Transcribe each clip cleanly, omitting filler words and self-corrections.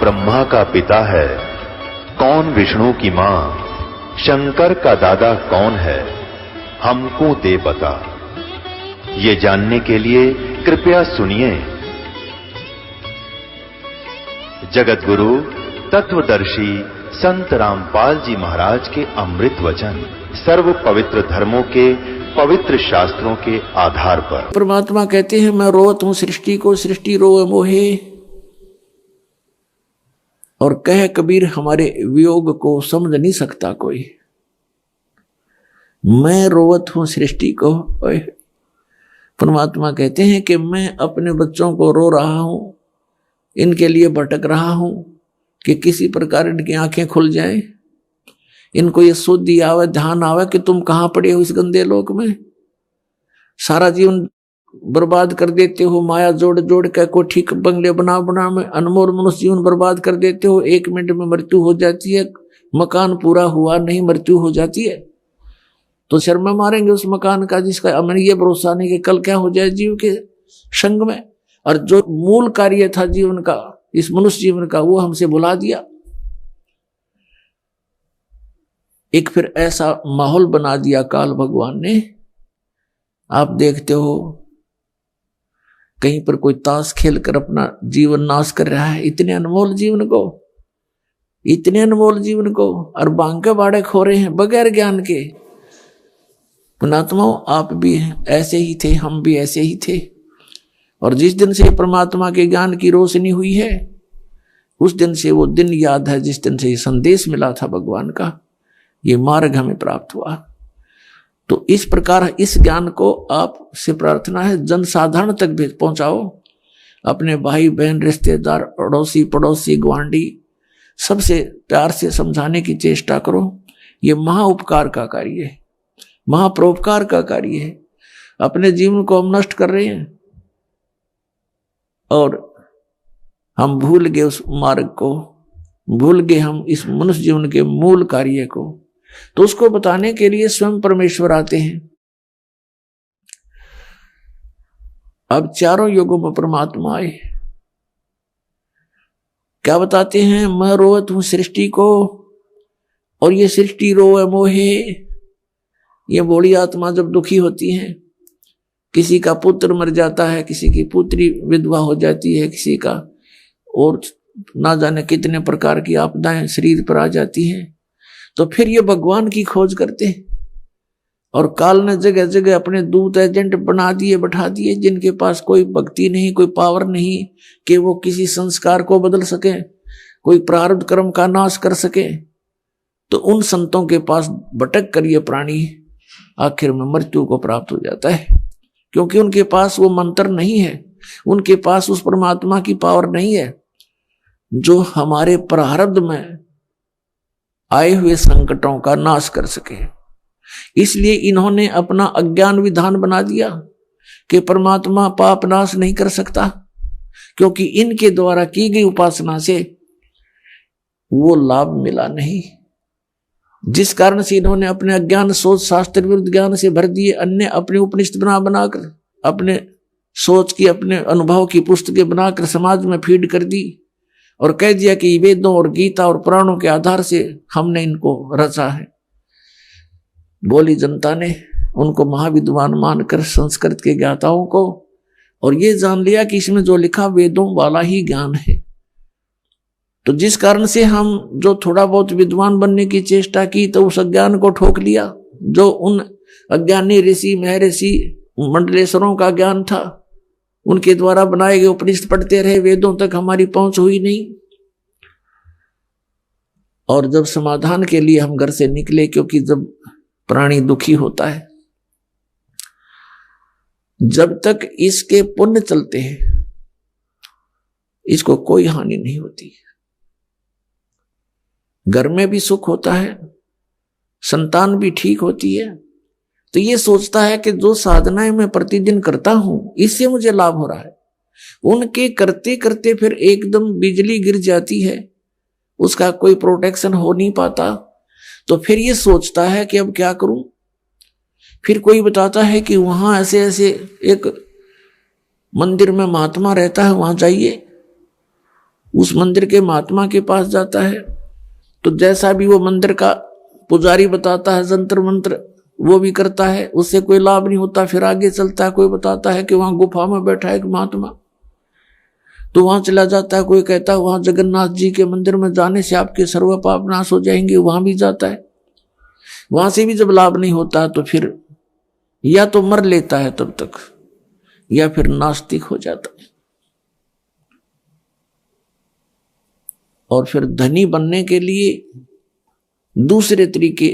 ब्रह्मा का पिता है, कौन विष्णु की मां, शंकर का दादा कौन है, हमको दे बता। ये जानने के लिए कृपया सुनिए। जगत गुरु तत्वदर्शी संत रामपाल जी महाराज के अमृत वचन सर्व पवित्र धर्मों के पवित्र शास्त्रों के आधार पर। परमात्मा कहते हैं मैं रोवत हूं सृष्टि को, सृष्टि रोवे मोहे। और कह कबीर हमारे वियोग को समझ नहीं सकता कोई। मैं रोवत हूं सृष्टि को। परमात्मा कहते हैं कि मैं अपने बच्चों को रो रहा हूं, इनके लिए भटक रहा हूं कि किसी प्रकार इनकी आंखें खुल जाएं, इनको ये सुधि आवे, ध्यान आवे कि तुम कहां पड़े हो इस गंदे लोक में। सारा जीवन बर्बाद कर देते हो, माया जोड़ जोड़ के को ठीक बंगले बना बना में अनमोल मनुष्य जीवन बर्बाद कर देते हो। 1 मिनट में मृत्यु हो जाती है, मकान पूरा हुआ नहीं मृत्यु हो जाती है। तो शर्मा मारेंगे उस मकान का जिसका हमें ये भरोसा नहीं कि कल क्या हो जाए जीव के संग में। और जो मूल कार्य था जीवन का, इस मनुष्य जीवन का, वो हमसे भुला दिया। एक फिर ऐसा माहौल बना दिया काल भगवान ने। आप देखते हो कहीं पर कोई ताश खेल कर अपना जीवन नाश कर रहा है, इतने अनमोल जीवन को, इतने अनमोल जीवन को, और भांग के बाड़े खो रहे हैं बगैर ज्ञान के। पुणात्माओं आप भी ऐसे ही थे, हम भी ऐसे ही थे। और जिस दिन से परमात्मा के ज्ञान की रोशनी हुई है, उस दिन से वो दिन याद है जिस दिन से ये संदेश मिला था भगवान का, ये मार्ग हमें प्राप्त हुआ। तो इस प्रकार इस ज्ञान को आप से प्रार्थना है जनसाधारण तक भी पहुंचाओ। अपने भाई बहन, रिश्तेदार, अड़ोसी पड़ोसी, गुआंढी, सबसे प्यार से समझाने की चेष्टा करो। ये महाउपकार का कार्य है, महापरोपकार का कार्य है। अपने जीवन को हम नष्ट कर रहे हैं और हम भूल गए उस मार्ग को, भूल गए हम इस मनुष्य जीवन के मूल कार्य को। तो उसको बताने के लिए स्वयं परमेश्वर आते हैं। अब चारों युगों में परमात्मा आए, क्या बताते हैं? मैं रोवत हूं सृष्टि को, और ये सृष्टि रोवे मोहे। ये बूढ़ी आत्मा जब दुखी होती है, किसी का पुत्र मर जाता है, किसी की पुत्री विधवा हो जाती है, किसी का और ना जाने कितने प्रकार की आपदाएं शरीर पर आ जाती हैं, तो फिर ये भगवान की खोज करते हैं। और काल ने जगह जगह अपने दूत एजेंट बना दिए, बैठा दिए, जिनके पास कोई भक्ति नहीं, कोई पावर नहीं कि वो किसी संस्कार को बदल सके, कोई प्रारब्ध कर्म का नाश कर सके। तो उन संतों के पास भटक कर ये प्राणी आखिर में मृत्यु को प्राप्त हो जाता है, क्योंकि उनके पास वो मंत्र नहीं है, उनके पास उस परमात्मा की पावर नहीं है जो हमारे प्रारब्ध में आए हुए संकटों का नाश कर सके। इसलिए इन्होंने अपना अज्ञान विधान बना दिया कि परमात्मा पाप नाश नहीं कर सकता, क्योंकि इनके द्वारा की गई उपासना से वो लाभ मिला नहीं। जिस कारण से इन्होंने अपने अज्ञान सोच शास्त्र विरुद्ध ज्ञान से भर दिए। अन्य अपने उपनिषद बनाकर अपने सोच की, अपने अनुभव की पुस्तकें बनाकर समाज में फीड कर दी और कह दिया कि वेदों और गीता और पुराणों के आधार से हमने इनको रचा है। बोली जनता ने उनको महाविद्वान मानकर संस्कृत के ज्ञाताओं को, और ये जान लिया कि इसमें जो लिखा वेदों वाला ही ज्ञान है। तो जिस कारण से हम जो थोड़ा बहुत विद्वान बनने की चेष्टा की, तो उस अज्ञान को ठोक लिया जो उन अज्ञानी ऋषि महर्षि मंडलेश्वरों का ज्ञान था। उनके द्वारा बनाए गए उपनिषद पढ़ते रहे, वेदों तक हमारी पहुंच हुई नहीं। और जब समाधान के लिए हम घर से निकले, क्योंकि जब प्राणी दुखी होता है, जब तक इसके पुण्य चलते हैं, इसको कोई हानि नहीं होती। घर में भी सुख होता है, संतान भी ठीक होती है। तो ये सोचता है कि जो साधनाएं मैं प्रतिदिन करता हूं, इससे मुझे लाभ हो रहा है। उनके करते करते फिर एकदम बिजली गिर जाती है, उसका कोई प्रोटेक्शन हो नहीं पाता। तो फिर ये सोचता है कि अब क्या करूं। फिर कोई बताता है कि वहां ऐसे ऐसे एक मंदिर में महात्मा रहता है, वहां जाइए, उस मंदिर के महात्मा के पास जाता है तो जैसा भी वो मंदिर का पुजारी बताता है जंतर मंत्र वो भी करता है, उससे कोई लाभ नहीं होता। फिर आगे चलता है, कोई बताता है कि वहां गुफा में बैठा है एक महात्मा, तो वहां चला जाता है। कोई कहता है वहां जगन्नाथ जी के मंदिर में जाने से आपके सर्व पाप नाश हो जाएंगे, वहां भी जाता है। वहां से भी जब लाभ नहीं होता तो फिर या तो मर लेता है तब तक, या फिर नास्तिक हो जाता है। और फिर धनी बनने के लिए दूसरे तरीके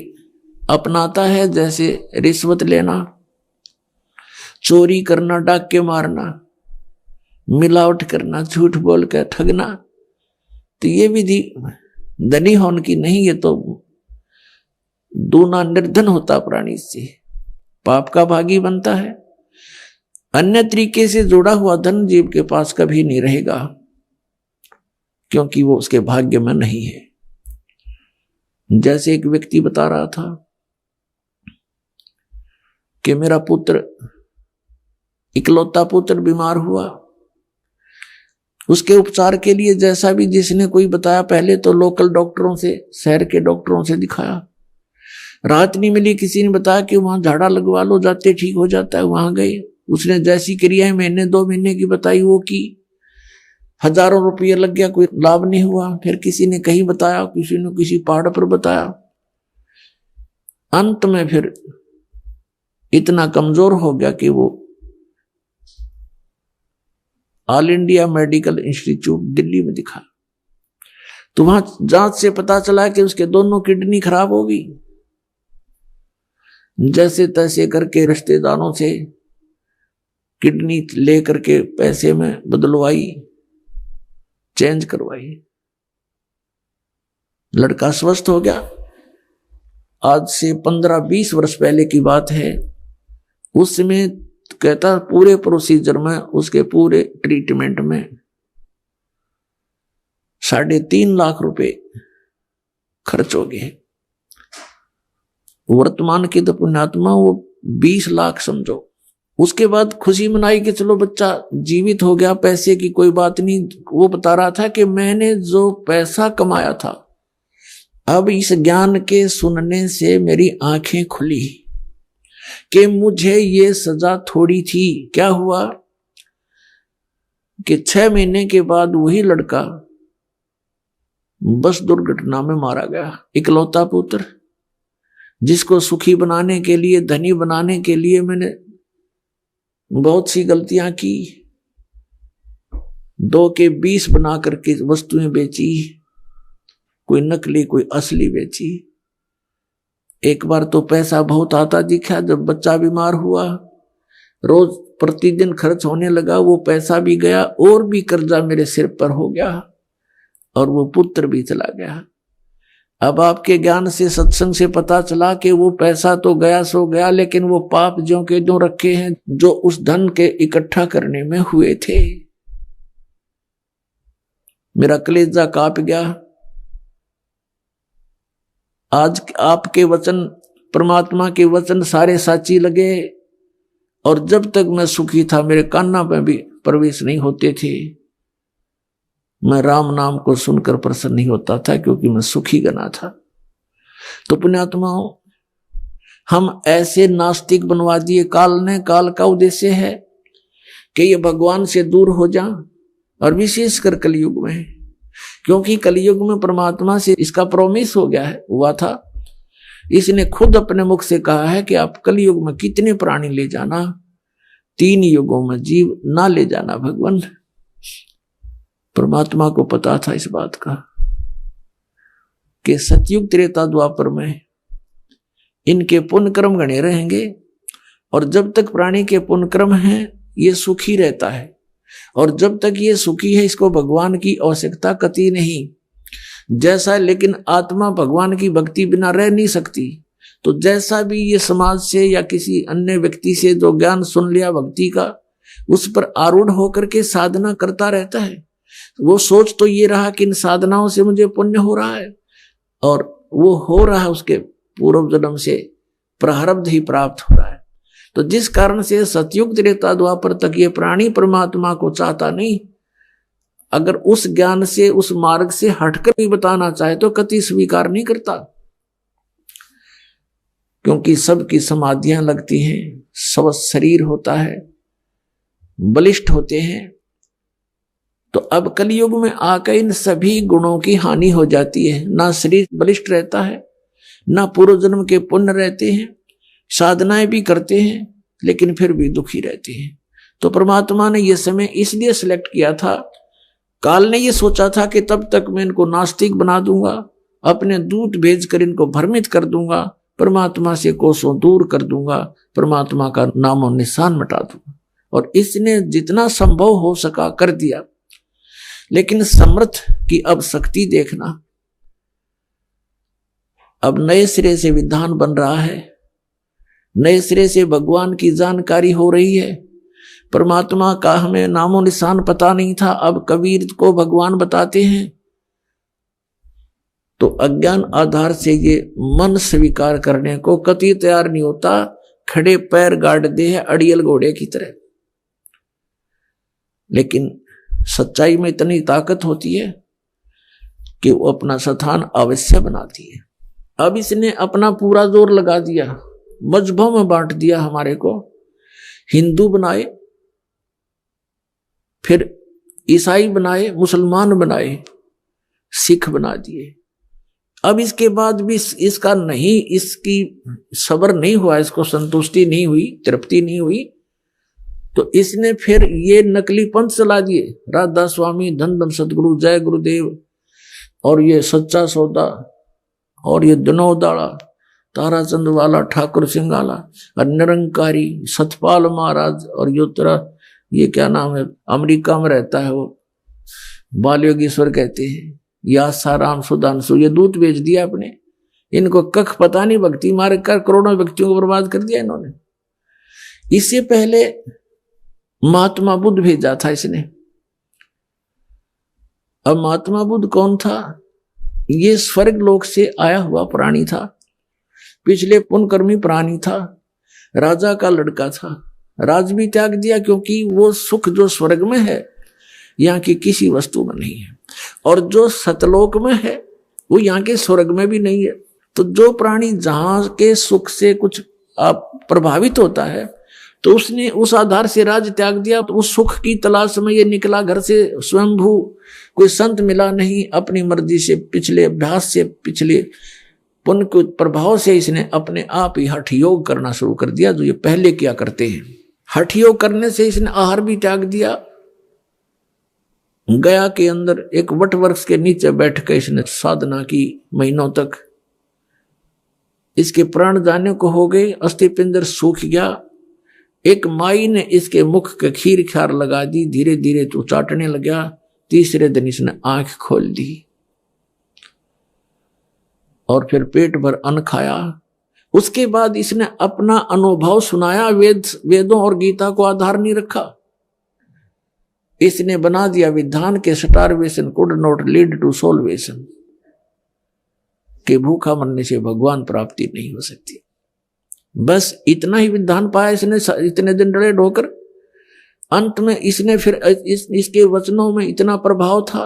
अपनाता है, जैसे रिश्वत लेना, चोरी करना, डाके मारना, मिलावट करना, झूठ बोल कर ठगना। तो ये विधि धनी होने की नहीं, ये तो दूना निर्धन होता प्राणी से, पाप का भागी बनता है। अन्य तरीके से जुड़ा हुआ धन जीव के पास कभी नहीं रहेगा, क्योंकि वो उसके भाग्य में नहीं है। जैसे एक व्यक्ति बता रहा था कि मेरा पुत्र, इकलौता पुत्र बीमार हुआ, उसके उपचार के लिए जैसा भी जिसने कोई बताया, पहले तो लोकल डॉक्टरों से, शहर के डॉक्टरों से दिखाया, राहत नहीं मिली। किसी ने बताया कि वहां झाड़ा लगवा लो, जाते ठीक हो जाता है, वहां गए, उसने जैसी क्रियाएं महीने 2 महीने की बताई वो की, हजारों रुपये लग गया, कोई लाभ नहीं हुआ। फिर किसी ने कहीं बताया, किसी ने किसी पहाड़ पर बताया। अंत में फिर इतना कमजोर हो गया कि वो all India medical institute Delhi में दिखा, तो वहां जांच से पता चला कि उसके दोनों किडनी खराब हो गई। जैसे तैसे करके रिश्तेदारों से किडनी लेकर के पैसे में बदलवाई, चेंज करवाई, लड़का स्वस्थ हो गया। आज से 15-20 वर्ष पहले की बात है। उस समय कहता पूरे प्रोसीजर में, उसके पूरे ट्रीटमेंट में 3.5 लाख रुपए खर्च हो गए। वर्तमान की तो पुण्यात्मा वो 20 लाख समझो। उसके बाद खुशी मनाई कि चलो बच्चा जीवित हो गया, पैसे की कोई बात नहीं। वो बता रहा था कि मैंने जो पैसा कमाया था, अब इस ज्ञान के सुनने से मेरी आंखें खुली कि मुझे ये सजा थोड़ी थी। क्या हुआ कि 6 महीने के बाद वही लड़का बस दुर्घटना में मारा गया। इकलौता पुत्र, जिसको सुखी बनाने के लिए, धनी बनाने के लिए मैंने बहुत सी गलतियां की, 2 के 20 बना करके वस्तुएं बेची, कोई नकली कोई असली बेची। एक बार तो पैसा बहुत आता दिखा, जब बच्चा बीमार हुआ, रोज प्रतिदिन खर्च होने लगा, वो पैसा भी गया और भी कर्जा मेरे सिर पर हो गया और वो पुत्र भी चला गया। अब आपके ज्ञान से, सत्संग से पता चला कि वो पैसा तो गया सो गया, लेकिन वो पाप ज्यों के त्यों रखे हैं जो उस धन के इकट्ठा करने में हुए थे। मेरा कलेजा कांप गया। आज आपके वचन, परमात्मा के वचन सारे साची लगे, और जब तक मैं सुखी था मेरे कान्ना में भी प्रवेश नहीं होते थे। मैं राम नाम को सुनकर प्रसन्न नहीं होता था, क्योंकि मैं सुखी गना था। तो पुण्यात्माओं, हम ऐसे नास्तिक बनवा दिए काल ने। काल का उद्देश्य है कि ये भगवान से दूर हो जाएं, और विशेषकर कलयुग में, क्योंकि कलयुग में परमात्मा से इसका प्रॉमिस हो गया है, हुआ था। इसने खुद अपने मुख से कहा है कि आप कलयुग में कितने प्राणी ले जाना, 3 युगों में जीव ना ले जाना। भगवान परमात्मा को पता था इस बात का कि सतयुग त्रेता द्वापर में इनके पुण्य कर्म गणे रहेंगे, और जब तक प्राणी के पुण्य कर्म हैं ये सुखी रहता है, और जब तक ये सुखी है इसको भगवान की आवश्यकता कतई नहीं। जैसा, लेकिन आत्मा भगवान की भक्ति बिना रह नहीं सकती। तो जैसा भी ये समाज से या किसी अन्य व्यक्ति से जो ज्ञान सुन लिया भक्ति का, उस पर आरूढ़ होकर के साधना करता रहता है। वो सोच तो ये रहा कि इन साधनाओं से मुझे पुण्य हो रहा है, और वो हो रहा है उसके पूर्व जन्म से प्रारब्ध ही प्राप्त हो रहा है। तो जिस कारण से सतयुग त्रेता द्वापर तक ये प्राणी परमात्मा को चाहता नहीं, अगर उस ज्ञान से, उस मार्ग से हटकर भी बताना चाहे तो कति स्वीकार नहीं करता, क्योंकि सबकी समाधियां लगती हैं, सब शरीर होता है, बलिष्ठ होते हैं। तो अब कलयुग में आकर इन सभी गुणों की हानि हो जाती है। ना शरीर बलिष्ठ रहता है, ना पूर्व जन्म के पुण्य रहते हैं, साधनाएं भी करते हैं लेकिन फिर भी दुखी रहते हैं। तो परमात्मा ने यह समय इसलिए सिलेक्ट किया था, काल ने यह सोचा था कि तब तक मैं इनको नास्तिक बना दूंगा, अपने दूत भेजकर इनको भ्रमित कर दूंगा, परमात्मा से कोसों दूर कर दूंगा, परमात्मा का नामो निशान मिटा दूंगा। और इसने जितना संभव हो सका कर दिया। लेकिन समर्थ की अब शक्ति देखना, अब नए सिरे से विधान बन रहा है, नए सिरे से भगवान की जानकारी हो रही है। परमात्मा का हमें नामो निशान पता नहीं था, अब कबीर को भगवान बताते हैं। तो अज्ञान आधार से ये मन स्वीकार करने को कति तैयार नहीं होता, खड़े पैर गाड़ दे है अड़ियल घोड़े की तरह। लेकिन सच्चाई में इतनी ताकत होती है कि वो अपना स्थान अवश्य बनाती है। अब इसने अपना पूरा जोर लगा दिया, मजहबों में बांट दिया हमारे को, हिंदू बनाए, फिर ईसाई बनाए, मुसलमान बनाए, सिख बना दिए। अब इसके बाद भी इसका नहीं, इसकी सब्र नहीं हुआ, इसको संतुष्टि नहीं हुई, तृप्ति नहीं हुई, तो इसने फिर ये नकली पंथ चला दिए, राधा स्वामी, धन धन सतगुरु, जय गुरुदेव, और ये सच्चा सौदा, और ये दिनोदाड़ा, ताराचंद वाला, ठाकुर सिंगाला, और निरंकारी सतपाल महाराज, और योत्रा, ये क्या नाम है, अमेरिका में रहता है वो, बाल योगेश्वर कहते हैं, या साराम सुधांशु, ये दूत भेज दिया अपने। इनको कख पता नहीं, भक्ति मार कर करोड़ों व्यक्तियों को बर्बाद कर दिया इन्होंने। इससे पहले महात्मा बुद्ध भेजा था इसने। अब महात्मा बुद्ध कौन था? ये स्वर्ग लोक से आया हुआ प्राणी था, पिछले पुण्यकर्मी प्राणी था, राजा का लड़का था, राज भी त्याग दिया क्योंकि वो सुख जो स्वर्ग में है यहाँ की किसी वस्तु में नहीं है, और जो सतलोक में है वो यहाँ के स्वर्ग में भी नहीं है। तो जो प्राणी जहां के सुख से कुछ प्रभावित होता है तो उसने उस आधार से राज त्याग दिया। तो उस सुख की तलाश में ये निकला घर से स्वयंभू, कोई संत मिला नहीं, अपनी मर्जी से, पिछले अभ्यास से, पिछले पुण्य के प्रभाव से इसने अपने आप ही हठ योग करना शुरू कर दिया, जो ये पहले किया करते हैं। हठ योग करने से इसने आहार भी त्याग दिया। गया के अंदर एक वट वृक्ष के नीचे बैठ कर इसने साधना की महीनों तक। इसके प्राण जाने को हो गए, अस्थि पिंजर सूख गया। एक माई ने इसके मुख के खीर खार लगा दी, धीरे धीरे तो चाटने लगा। तीसरे दिन इसने आंख खोल दी और फिर पेट भर अन्न खाया। उसके बाद इसने अपना अनुभव सुनाया, वेदों और गीता को आधार नहीं रखा। इसने बना दिया विधान के starvation could not lead to salvation, कि भूखा मरने से भगवान प्राप्ति नहीं हो सकती। बस इतना ही विधान पाया इसने, इतने दिन डरे ढोकर। अंत में इसने फिर इसके वचनों में इतना प्रभाव था,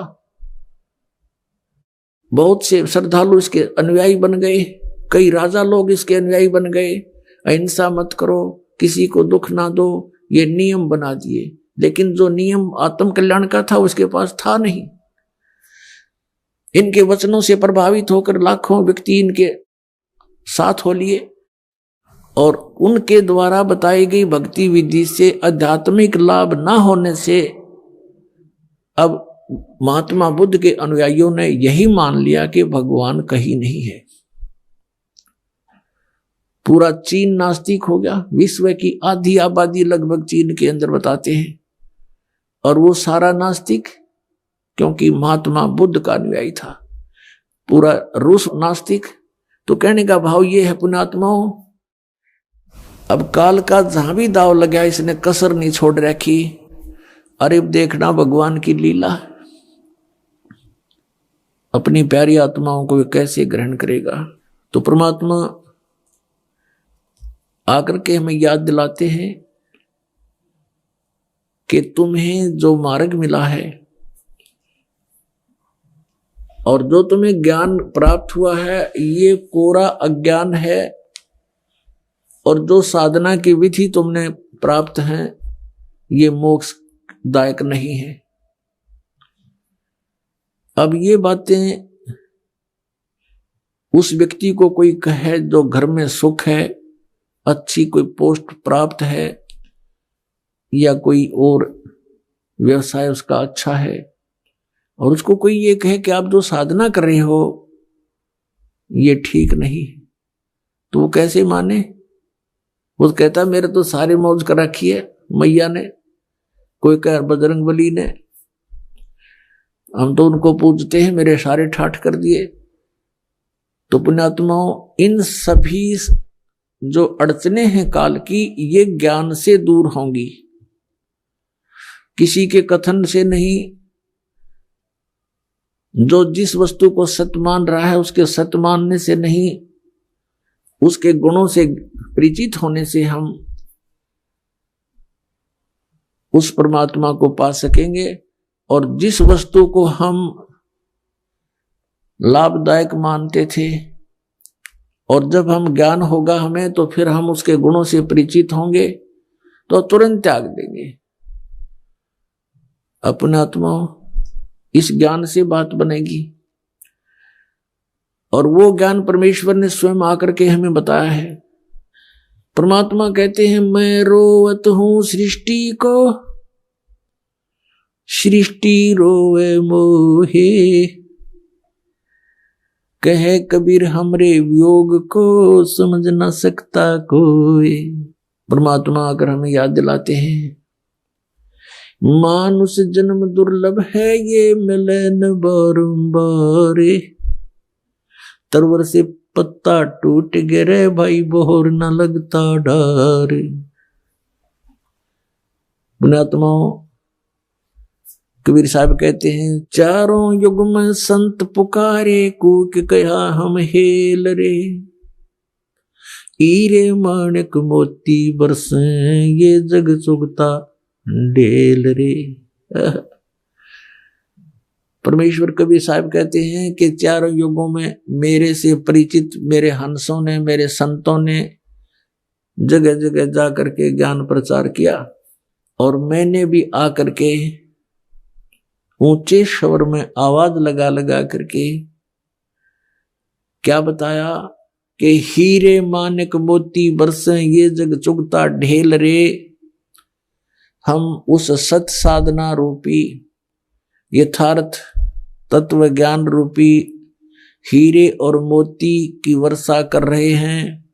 बहुत से श्रद्धालु इसके अनुयायी बन गए, कई राजा लोग इसके अनुयायी बन गए। अहिंसा मत करो, किसी को दुख ना दो, ये नियम बना दिए। लेकिन जो नियम आत्म कल्याण का था उसके पास था नहीं। इनके वचनों से प्रभावित होकर लाखों व्यक्ति इनके साथ हो लिए, और उनके द्वारा बताई गई भक्ति विधि से आध्यात्मिक लाभ न होने से अब महात्मा बुद्ध के अनुयायियों ने यही मान लिया कि भगवान कहीं नहीं है। पूरा चीन नास्तिक हो गया। विश्व की आधी आबादी लगभग चीन के अंदर बताते हैं, और वो सारा नास्तिक, क्योंकि महात्मा बुद्ध का अनुयायी था। पूरा रूस नास्तिक। तो कहने का भाव ये है पुण्यात्माओं, अब काल का जहां भी दाव लगा इसने कसर नहीं छोड़ रखी। अरे देखना भगवान की लीला, अपनी प्यारी आत्माओं को कैसे ग्रहण करेगा। तो परमात्मा आकर के हमें याद दिलाते हैं कि तुम्हें जो मार्ग मिला है और जो तुम्हें ज्ञान प्राप्त हुआ है ये कोरा अज्ञान है, और जो साधना की विधि तुमने प्राप्त है ये मोक्षदायक नहीं है। अब ये बातें उस व्यक्ति को कोई कहे जो घर में सुख है, अच्छी कोई पोस्ट प्राप्त है, या कोई और व्यवसाय उसका अच्छा है, और उसको कोई ये कहे कि आप जो साधना कर रहे हो ये ठीक नहीं है, तो वो कैसे माने? वो कहता मेरे तो सारी मौज कर रखी है मैया ने, कोई कह बजरंग बली ने, हम तो उनको पूजते हैं, मेरे सारे ठाठ कर दिए। तो पुण्यात्माओं, इन सभी जो अड़चने हैं काल की ये ज्ञान से दूर होंगी, किसी के कथन से नहीं। जो जिस वस्तु को सत्य मान रहा है उसके सत्य मानने से नहीं, उसके गुणों से परिचित होने से हम उस परमात्मा को पा सकेंगे। और जिस वस्तु को हम लाभदायक मानते थे, और जब हम ज्ञान होगा हमें तो फिर हम उसके गुणों से परिचित होंगे तो तुरंत त्याग देंगे। अपने आत्मा इस ज्ञान से बात बनेगी, और वो ज्ञान परमेश्वर ने स्वयं आकर के हमें बताया है। परमात्मा कहते हैं मैं रोवत हूं सृष्टि को, सृष्टि रोवे मोहे, कहे कबीर हमरे वियोग को समझ न सकता कोई। परमात्मा आकर हमें याद दिलाते हैं मानुष जन्म दुर्लभ है ये मिले न बारंबार, तरवर से पत्ता टूट गिरे भाई बोहर न लगता डार। पुण्यात्माओं, कबीर साहब कहते हैं चारों युग में संत पुकारे कूक कहा हम हेल रे, हीरे माणिक मोती बरसे ये जग चुगता ढेल रे। परमेश्वर कबीर साहब कहते हैं कि चारों युगों में मेरे से परिचित मेरे हंसों ने, मेरे संतों ने जगह जगह जा करके ज्ञान प्रचार किया, और मैंने भी आकर के ऊंचे स्वर में आवाज लगा लगा करके क्या बताया कि हीरे मानिक मोती बरसे ये जग चुगता ढेल रे। हम उस सत साधना रूपी यथार्थ तत्व ज्ञान रूपी हीरे और मोती की वर्षा कर रहे हैं,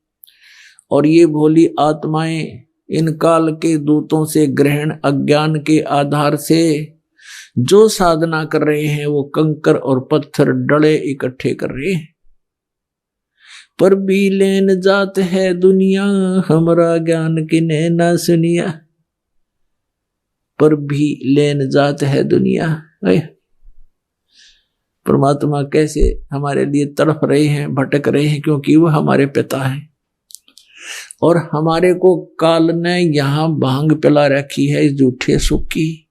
और ये भोली आत्माएं इन काल के दूतों से ग्रहण अज्ञान के आधार से जो साधना कर रहे हैं वो कंकर और पत्थर डले इकट्ठे कर रहे हैं। पर भी लेन जात है दुनिया, हमारा ज्ञान किने ना सुनिया। पर भी लेन जात है दुनिया। परमात्मा कैसे हमारे लिए तड़प रहे हैं, भटक रहे हैं, क्योंकि वो हमारे पिता हैं, और हमारे को काल ने यहां भांग पिला रखी है इस झूठे सुख की।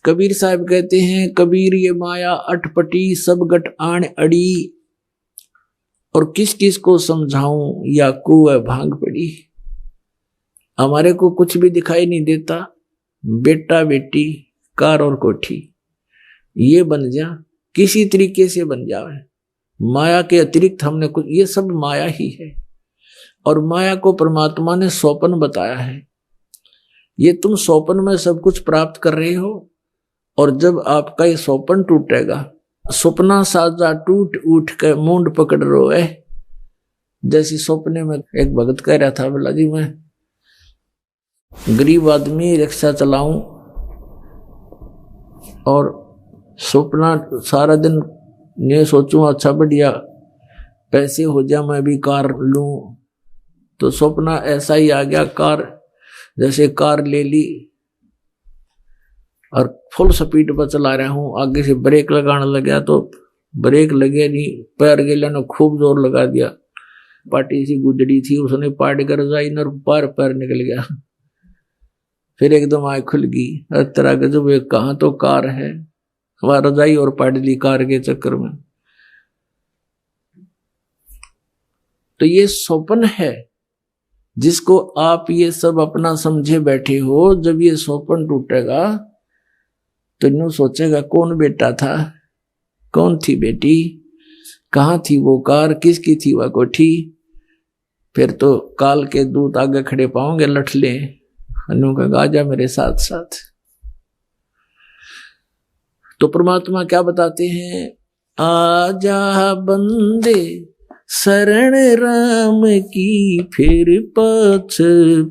कबीर साहब कहते हैं कबीर ये माया अटपटी सब गट आण अड़ी, और किस किस को समझाऊं या कुएं भांग पड़ी। हमारे को कुछ भी दिखाई नहीं देता, बेटा बेटी कार और कोठी ये बन जा, किसी तरीके से बन जावे, माया के अतिरिक्त हमने कुछ, ये सब माया ही है। और माया को परमात्मा ने स्वप्न बताया है, ये तुम स्वप्न में सब कुछ प्राप्त कर रहे हो, और जब आपका ये स्वप्न टूटेगा, सपना साजा टूट उठ के मुंड पकड़ रोए। जैसे सपने में एक भगत कह रहा था, बोला जी मैं गरीब आदमी रिक्शा चलाऊं और सपना सारा दिन ये सोचूं अच्छा बढ़िया पैसे हो जाए मैं भी कार लूं, तो सपना ऐसा ही आ गया, कार जैसे कार ले ली और फुल स्पीड पर चला रहा हूं, आगे से ब्रेक लगाने लगा तो ब्रेक लगे नहीं, पैर गेले ने खूब जोर लगा दिया, पार्टी सी गुजरी थी उसने पार्टी कर जाई न पैर पैर निकल गया। फिर एकदम आँख खुल गई, तरह के जब कहाँ तो कार है, वह रजाई और पाडली कार के चक्कर में। तो ये स्वप्न है जिसको आप ये सब अपना समझे बैठे हो। जब ये स्वप्न टूटेगा तो यूं सोचेगा कौन बेटा था, कौन थी बेटी, कहाँ थी वो कार, किसकी थी वह कोठी। फिर तो काल के दूत आगे खड़े पाओगे लठले, अनु का आजा मेरे साथ साथ। तो परमात्मा क्या बताते हैं, आजा बंदे शरण राम की, फिर पाछ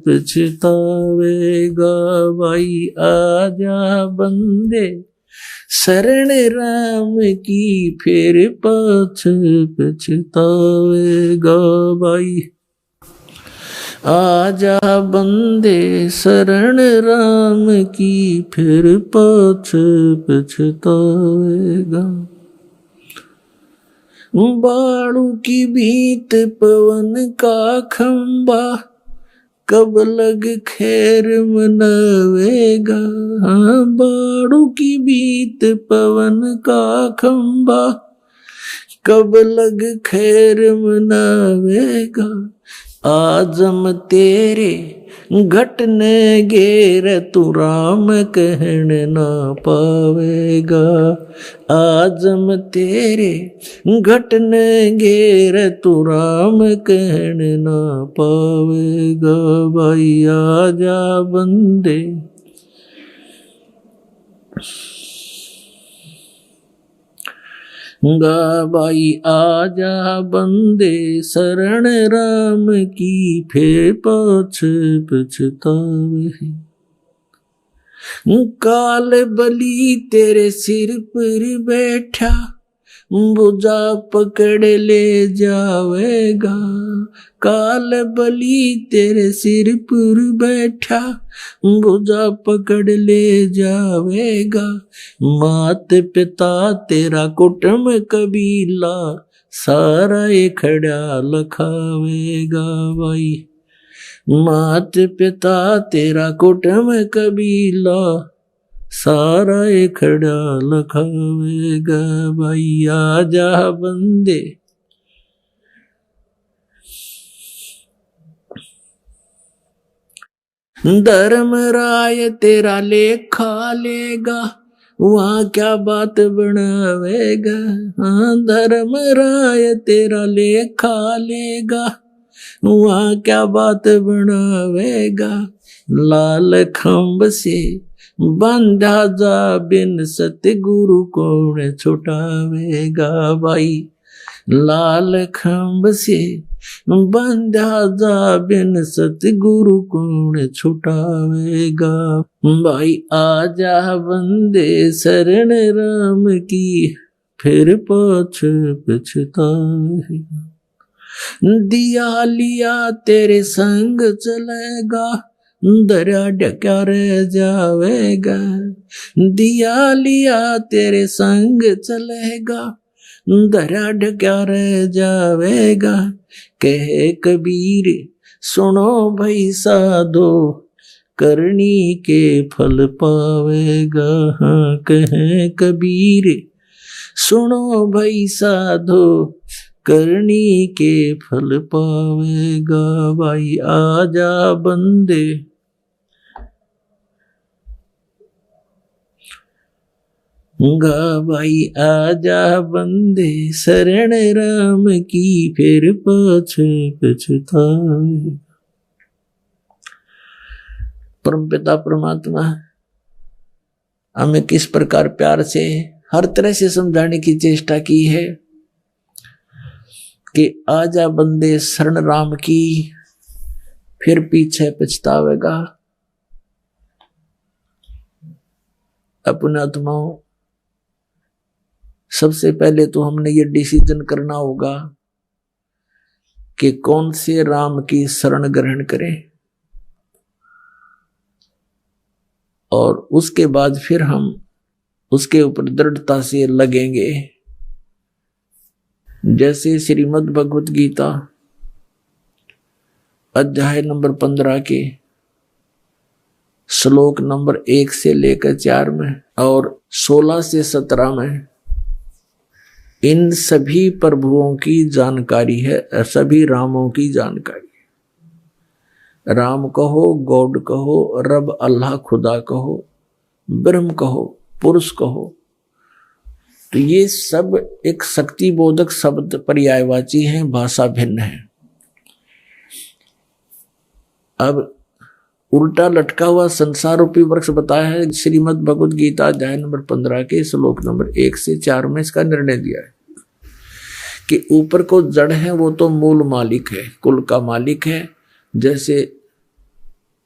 पछतावेगा भाई। आजा बंदे शरण राम की, फिर पाछ पछतावेगा भाई। आजा बंदे शरण राम की, फिर पाछ पछतावेगा। बाड़ू की भीत पवन का खंबा, कब लग खैर मनावेगा। हाँ, बाड़ू की भीत पवन का खंबा, कब लग खैर मनावेगा। आजम तेरे घटने घेर, तू राम कहन ना पावेगा। आजम तेरे घटने घेर, तू राम कहन ना पावेगा भाई। आजा बंदे गा भाई, आजा बंदे शरण राम की, फिर पाछ पछतावे। काल बली तेरे सिर पर बैठा, बुझा पकड़ ले जावेगा। काल बली तेरे सिर पर बैठा, बुझा पकड़ ले जावेगा। मात पिता तेरा कुटुंब कबीला, सारा खड़ा लखावेगा भाई। मात पिता तेरा कुटुंब कबीला, सारा खड़ा लखावेगा भाई। आजा बंदे धर्मराय तेरा लेखा लेगा, वहाँ क्या बात बनावेगा। हाँ, धर्मराय तेरा लेखा लेगा, वहाँ क्या बात बनावेगा। लाल खंभ से बंधा जा, बिन सतगुरु कौन छुटावेगा भाई। लाल खंभ से बंधा जा, बिन सतगुरु कौन छुटावेगा भाई। आजा बंदे शरण राम की, फिर पाछ पछतावेगा। दिया लिया तेरे संग चलेगा, दरिया ढक्या रह जावेगा। दिया लिया तेरे संग चलेगा, दरिया ढक्या रह जावेगा। कहे कबीर सुनो भाई साधो, करनी के फल पावेगा। हाँ, कहे कबीर सुनो भाई साधो, करनी के फल पावेगा भाई। आजा बंदे गा भाई, आजा बंदे शरण राम की, फिर पाछ पछतावे। परमपिता परमात्मा हमें किस प्रकार प्यार से हर तरह से समझाने की चेष्टा की है कि आजा बंदे शरण राम की, फिर पीछे पछतावेगा। अपने आत्माओं, सबसे पहले तो हमने ये डिसीजन करना होगा कि कौन से राम की शरण ग्रहण करें, और उसके बाद फिर हम उसके ऊपर दृढ़ता से लगेंगे। जैसे श्रीमद् भगवत गीता अध्याय नंबर 15 के श्लोक नंबर 1 से लेकर 4 में और 16 से 17 में इन सभी प्रभुओं की जानकारी है, सभी रामों की जानकारी है। राम कहो, गॉड कहो, रब अल्लाह खुदा कहो, ब्रह्म कहो, पुरुष कहो, तो ये सब एक शक्ति बोधक शब्द पर्यायवाची हैं, भाषा भिन्न है। अब उल्टा लटका हुआ संसार रूपी वृक्ष बताया है श्रीमद् भगवद गीता अध्याय नंबर 15 के श्लोक नंबर 1 से 4 में इसका निर्णय दिया है कि ऊपर को जड़ है वो तो मूल मालिक है, कुल का मालिक है। जैसे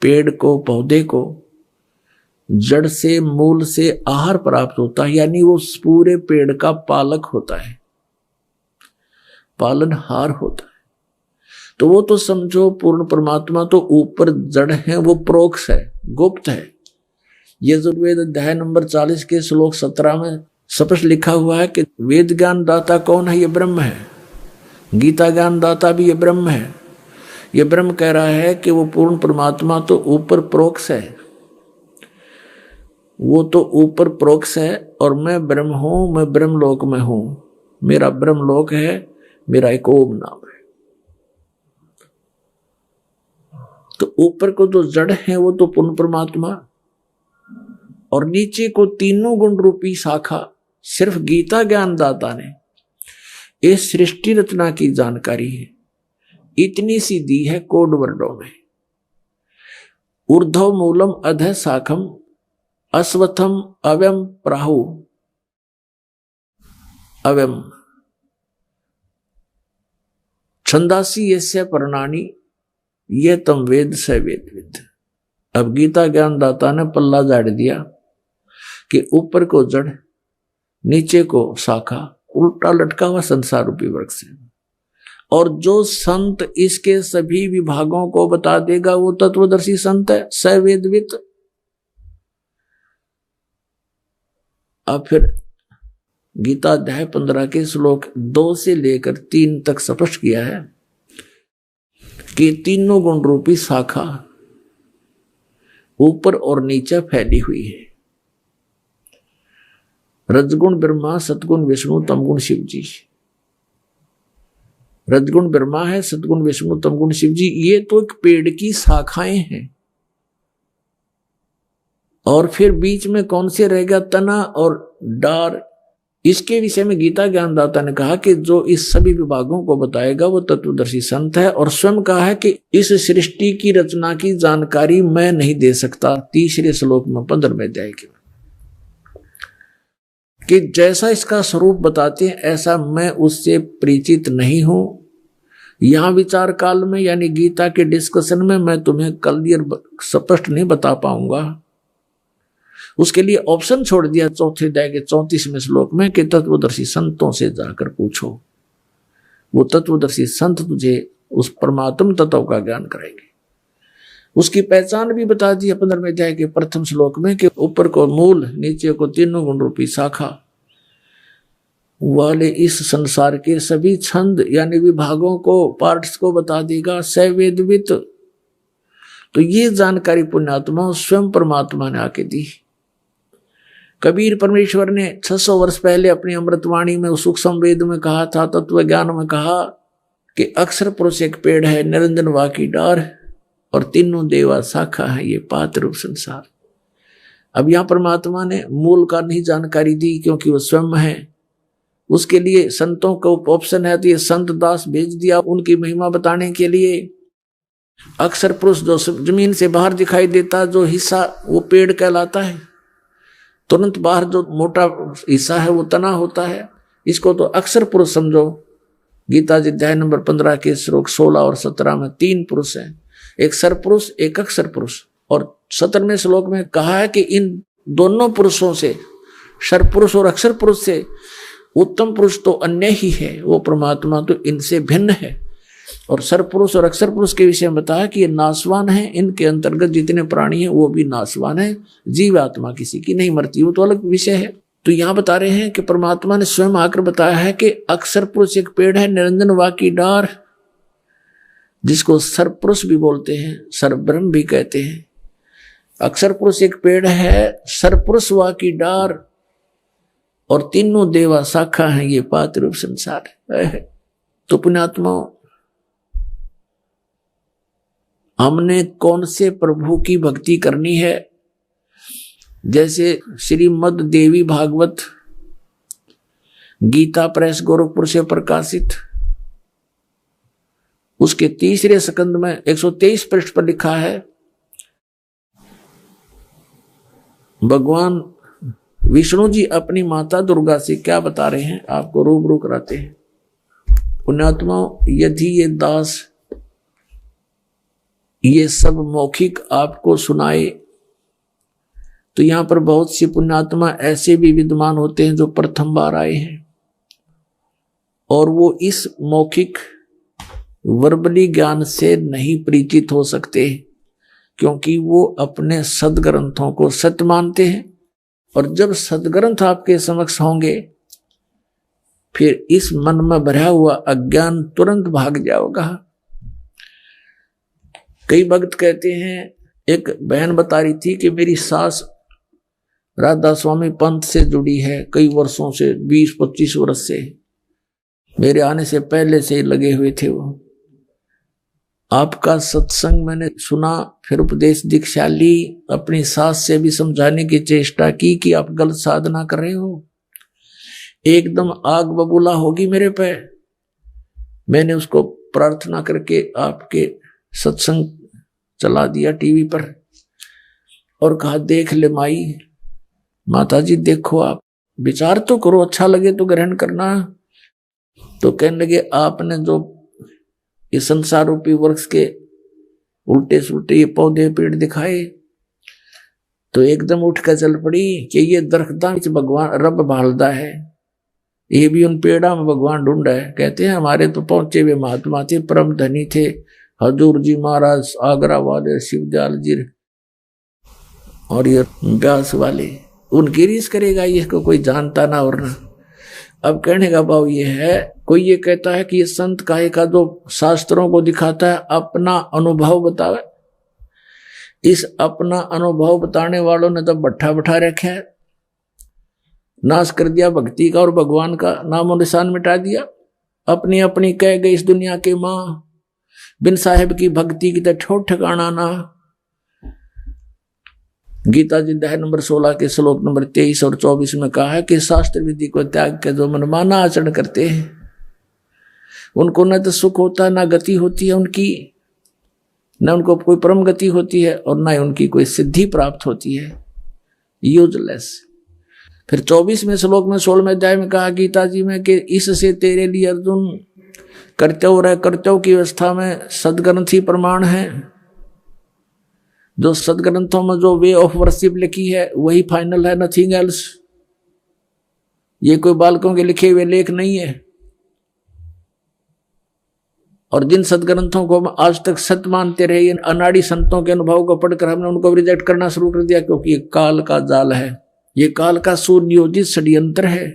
पेड़ को, पौधे को जड़ से, मूल से आहार प्राप्त होता है, यानी वो पूरे पेड़ का पालक होता है, पालनहार होता है। तो वो तो समझो पूर्ण परमात्मा तो ऊपर जड़ है, वो प्रोक्ष है, गुप्त है। यजुर्वेद अध्याय नंबर 40 के श्लोक 17 में स्पष्ट लिखा हुआ है कि वेद ज्ञान दाता कौन है? ये ब्रह्म है। गीता ज्ञान दाता भी ये ब्रह्म है। ये ब्रह्म कह रहा है कि वो पूर्ण परमात्मा तो ऊपर प्रोक्ष है, वो तो ऊपर प्रोक्ष है और मैं ब्रह्म हूं, मैं ब्रह्मलोक में हूं, मेरा ब्रह्मलोक है, मेरा एक ओम नाम है। तो ऊपर को जो जड़ है वो तो पूर्ण परमात्मा, और नीचे को तीनों गुण रूपी शाखा सिर्फ गीता ज्ञान दाता ने इस सृष्टि रचना की जानकारी है, इतनी सी दी है कोड वर्डों में। ऊर्ध्व मूलम अधः शाखम अश्वत्थम अव्यम प्राहु अव्यम छंदासी यस्य पर्णानि ये तम वेद स वेदविद। अब गीता ज्ञान दाता ने पल्ला झाड़ दिया कि ऊपर को जड़, नीचे को शाखा, उल्टा लटका हुआ संसार रूपी वृक्ष है। और जो संत इसके सभी विभागों को बता देगा वो तत्वदर्शी संत है, स वेदविद। अब फिर गीता अध्याय 15 के श्लोक 2 से लेकर 3 तक स्पष्ट किया है कि तीनों गुण रूपी शाखा ऊपर और नीचे फैली हुई है। रजगुण ब्रह्मा, सतगुण विष्णु, तमगुण शिव जी। रजगुण ब्रह्मा है, सतगुण विष्णु, तमगुण शिव जी। ये तो एक पेड़ की शाखाएं हैं। और फिर बीच में कौन से रहेगा? तना और डार। इसके विषय में गीता ज्ञानदाता ने कहा कि जो इस सभी विभागों को बताएगा वो तत्वदर्शी संत है। और स्वयं कहा है कि इस सृष्टि की रचना की जानकारी मैं नहीं दे सकता। 3 श्लोक में 15 में जाएगी कि जैसा इसका स्वरूप बताते हैं ऐसा मैं उससे परिचित नहीं हूं। यहां विचार काल में यानी गीता के डिस्कशन में मैं तुम्हें क्लियर स्पष्ट नहीं बता पाऊंगा। उसके लिए ऑप्शन छोड़ दिया 4th अध्याय के 34वें श्लोक में कि तत्वदर्शी संतों से जाकर पूछो, वो तत्वदर्शी संत तुझे उस परमात्म तत्व का ज्ञान कराएंगे। उसकी पहचान भी बता दी 15वें अध्याय के प्रथम श्लोक में कि ऊपर को मूल, नीचे को तीनों गुण रूपी शाखा वाले इस संसार के सभी छंद यानी विभागों को, पार्ट्स को बता देगा, सवेदवित। तो ये जानकारी पुण्यात्मा स्वयं परमात्मा ने आके दी। कबीर परमेश्वर ने 600 वर्ष पहले अपनी अमृतवाणी में सूक्ष्म वेद में कहा था, तत्व ज्ञान में कहा कि अक्षर पुरुष एक पेड़ है, निरंजन वा की डार और तीनों देवा शाखा है, ये पात्र रूप संसार। अब यहां परमात्मा ने मूल का नहीं जानकारी दी क्योंकि वो स्वयं है। उसके लिए संतों को ऑप्शन है, तो ये संत दास भेज दिया उनकी महिमा बताने के लिए। अक्षर पुरुष जो जमीन से बाहर दिखाई देता जो हिस्सा वो पेड़ कहलाता है, तुरंत बाहर जो मोटा हिस्सा है वो तना होता है। इसको तो अक्षर पुरुष समझो। गीता जी अध्याय नंबर 15 के श्लोक 16 और 17 में 3 पुरुष हैं, एक सर पुरुष, एक अक्षर पुरुष। और 17वें श्लोक में कहा है कि इन दोनों पुरुषों से, सर पुरुष और अक्षर पुरुष से उत्तम पुरुष तो अन्य ही है, वो परमात्मा तो इनसे भिन्न है। और सर पुरुष और अक्षर पुरुष के विषय में बताया कि ये नाशवान है, इनके अंतर्गत जितने प्राणी हैं वो भी नाशवान है, जीव आत्मा किसी की नहीं मरती, वो तो अलग विषय है। तो यहां बता रहे हैं कि परमात्मा ने स्वयं आकर बताया है कि अक्षर पुरुष एक पेड़ है, निरंजन वा की डार, जिसको सर पुरुष भी बोलते हैं, सर ब्रह्म भी कहते हैं। अक्षर पुरुष एक पेड़ है, सर पुरुष वा की डार, और तीनों देवा शाखा हैं, ये पात्र रूप संसार है। तो पुण्यात्माओं, हमने कौन से प्रभु की भक्ति करनी है? जैसे श्रीमद् देवी भागवत गीता प्रेस गोरखपुर से प्रकाशित, उसके तीसरे स्कंद में 123 पृष्ठ पर लिखा है, भगवान विष्णु जी अपनी माता दुर्गा से क्या बता रहे हैं, आपको रूबरू कराते हैं। पुण्यात्माओं, यदि ये दास ये सब मौखिक आपको सुनाए तो यहां पर बहुत सी पुण्यात्मा ऐसे भी विद्वान होते हैं जो प्रथम बार आए हैं और वो इस मौखिक वर्बली ज्ञान से नहीं परिचित हो सकते, क्योंकि वो अपने सदग्रंथों को सत्य मानते हैं। और जब सदग्रंथ आपके समक्ष होंगे फिर इस मन में भरा हुआ अज्ञान तुरंत भाग जाएगा। कई भक्त कहते हैं, एक बहन बता रही थी कि मेरी सास राधा स्वामी पंथ से जुड़ी है कई वर्षों से, 20-25 वर्ष से, मेरे आने से पहले से लगे हुए थे वो। आपका सत्संग मैंने सुना, फिर उपदेश दीक्षा ली, अपनी सास से भी समझाने की चेष्टा की कि आप गलत साधना कर रहे हो, एकदम आग बबूला होगी मेरे पे। मैंने उसको प्रार्थना करके आपके सत्संग चला दिया टीवी पर और कहा, देख ले माई, माता जी देखो, आप विचार तो करो, अच्छा लगे तो ग्रहण करना। तो कहने लगे, आपने जो इस संसार रूपी वृक्ष के उल्टे सुल्टे ये पौधे पेड़ दिखाए, तो एकदम उठ कर चल पड़ी कि ये दरख्तां विच भगवान रब भालदा है, ये भी उन पेड़ा में भगवान ढूंढा है। कहते हैं हमारे तो पहुंचे हुए महात्मा थे, परम धनी थे, हजूर जी महाराज, आगरा वाले, शिवदयाल जी और ये व्यास वाले, उनकी रीस करेगा ये को कोई जानता ना और ना। अब कहने का भाव ये है, कोई ये कहता है कि ये संत काहे का जो शास्त्रों को दिखाता है अपना अनुभव बतावे, इस अपना अनुभव बताने वालों ने तो भट्ठा बैठा रखा है, नाश कर दिया भक्ति का और भगवान का नामो निशान मिटा दिया। अपनी अपनी कह गई इस दुनिया के माँ, बिन साहेब की भक्ति की तो ठोठ ठिकाना ना। गीता जी अध्याय नंबर 16 के श्लोक नंबर 23 और 24 में कहा है कि शास्त्र विधि को त्याग के जो मनमाना आचरण करते हैं उनको न तो सुख होता, ना गति होती है उनकी, न उनको कोई परम गति होती है और न उनकी कोई सिद्धि प्राप्त होती है, यूजलेस। फिर 24वें श्लोक में 16वें अध्याय में कहा गीता जी में कि इससे तेरे लिए अर्जुन कर्तव्य की व्यवस्था में सदग्रंथ ही प्रमाण है। जो सदग्रंथों में जो वे ऑफ वर्शिप लिखी है वही फाइनल है, नथिंग एल्स। ये कोई बालकों के लिखे हुए लेख नहीं है। और जिन सदग्रंथों को हम आज तक सत्य मानते रहे, इन अनाड़ी संतों के अनुभव को पढ़कर हमने उनको रिजेक्ट करना शुरू कर दिया, क्योंकि ये काल का जाल है, ये काल का सुनियोजित षड्यंत्र है।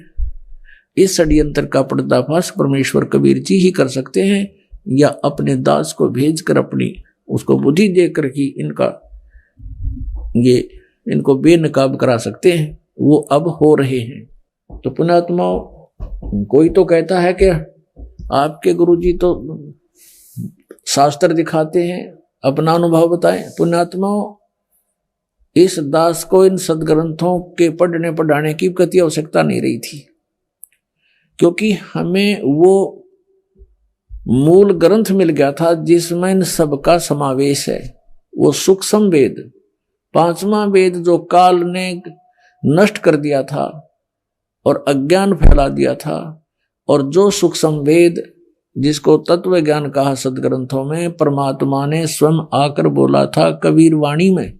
इस षड्यंत्र का पर्दाफाश परमेश्वर कबीर जी ही कर सकते हैं, या अपने दास को भेजकर अपनी उसको बुद्धि देकर कि इनको बेनकाब करा सकते हैं। वो अब हो रहे हैं। तो पुण्यात्माओं, कोई तो कहता है कि आपके गुरुजी तो शास्त्र दिखाते हैं, अपना अनुभव बताएं। पुण्यात्माओं, इस दास को इन सदग्रंथों के पढ़ने पढ़ाने की कति आवश्यकता नहीं रही थी, क्योंकि हमें वो मूल ग्रंथ मिल गया था जिसमें इन सबका समावेश है। वो सूक्ष्म वेद, 5वां वेद जो काल ने नष्ट कर दिया था और अज्ञान फैला दिया था, और जो सूक्ष्म वेद जिसको तत्व ज्ञान कहा सदग्रंथों में, परमात्मा ने स्वयं आकर बोला था कबीर वाणी में,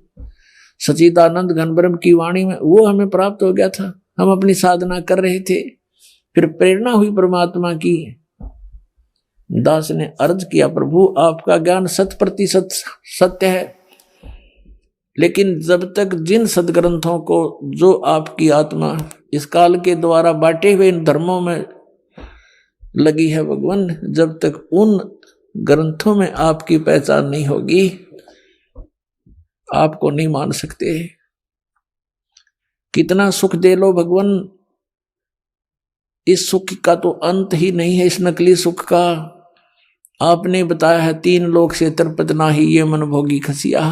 सच्चिदानंद घनब्रह्म की वाणी में, वो हमें प्राप्त हो गया था। हम अपनी साधना कर रहे थे, फिर प्रेरणा हुई परमात्मा की। दास ने अर्ज किया, प्रभु आपका ज्ञान 100% सत्य है, लेकिन जब तक जिन सदग्रंथों को जो आपकी आत्मा इस काल के द्वारा बांटे हुए इन धर्मों में लगी है भगवान, जब तक उन ग्रंथों में आपकी पहचान नहीं होगी, आपको नहीं मान सकते। कितना सुख दे लो भगवान, इस सुख का तो अंत ही नहीं है, इस नकली सुख का। आपने बताया है 3 लोक से तृप्त नाही ये मन भोगी खसिया।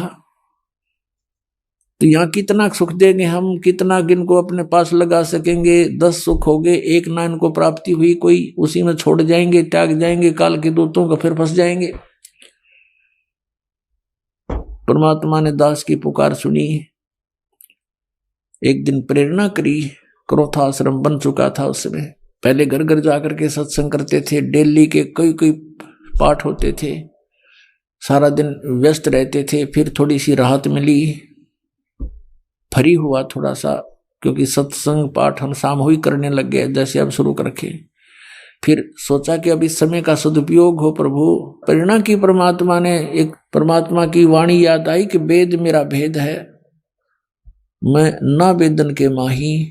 तो यहाँ कितना सुख देंगे हम, कितना इनको अपने पास लगा सकेंगे। 10 सुख हो गए, एक ना इनको प्राप्ति हुई, कोई उसी में छोड़ जाएंगे, त्याग जाएंगे, काल के दूतों का फिर फंस जाएंगे। परमात्मा ने दास की पुकार सुनी, एक दिन प्रेरणा करी। क्रोधाश्रम बन चुका था उस समय। पहले घर घर जाकर के सत्संग करते थे, डेली के कई पाठ होते थे, सारा दिन व्यस्त रहते थे। फिर थोड़ी सी राहत मिली, फ्री हुआ थोड़ा सा, क्योंकि सत्संग पाठ हम सामूहिक करने लग गए, जैसे अब शुरू कर रखे। फिर सोचा कि अब इस समय का सदुपयोग हो प्रभु। प्रेरणा की परमात्मा ने, एक परमात्मा की वाणी याद आई कि वेद मेरा भेद है, मैं ना वेदन के माही,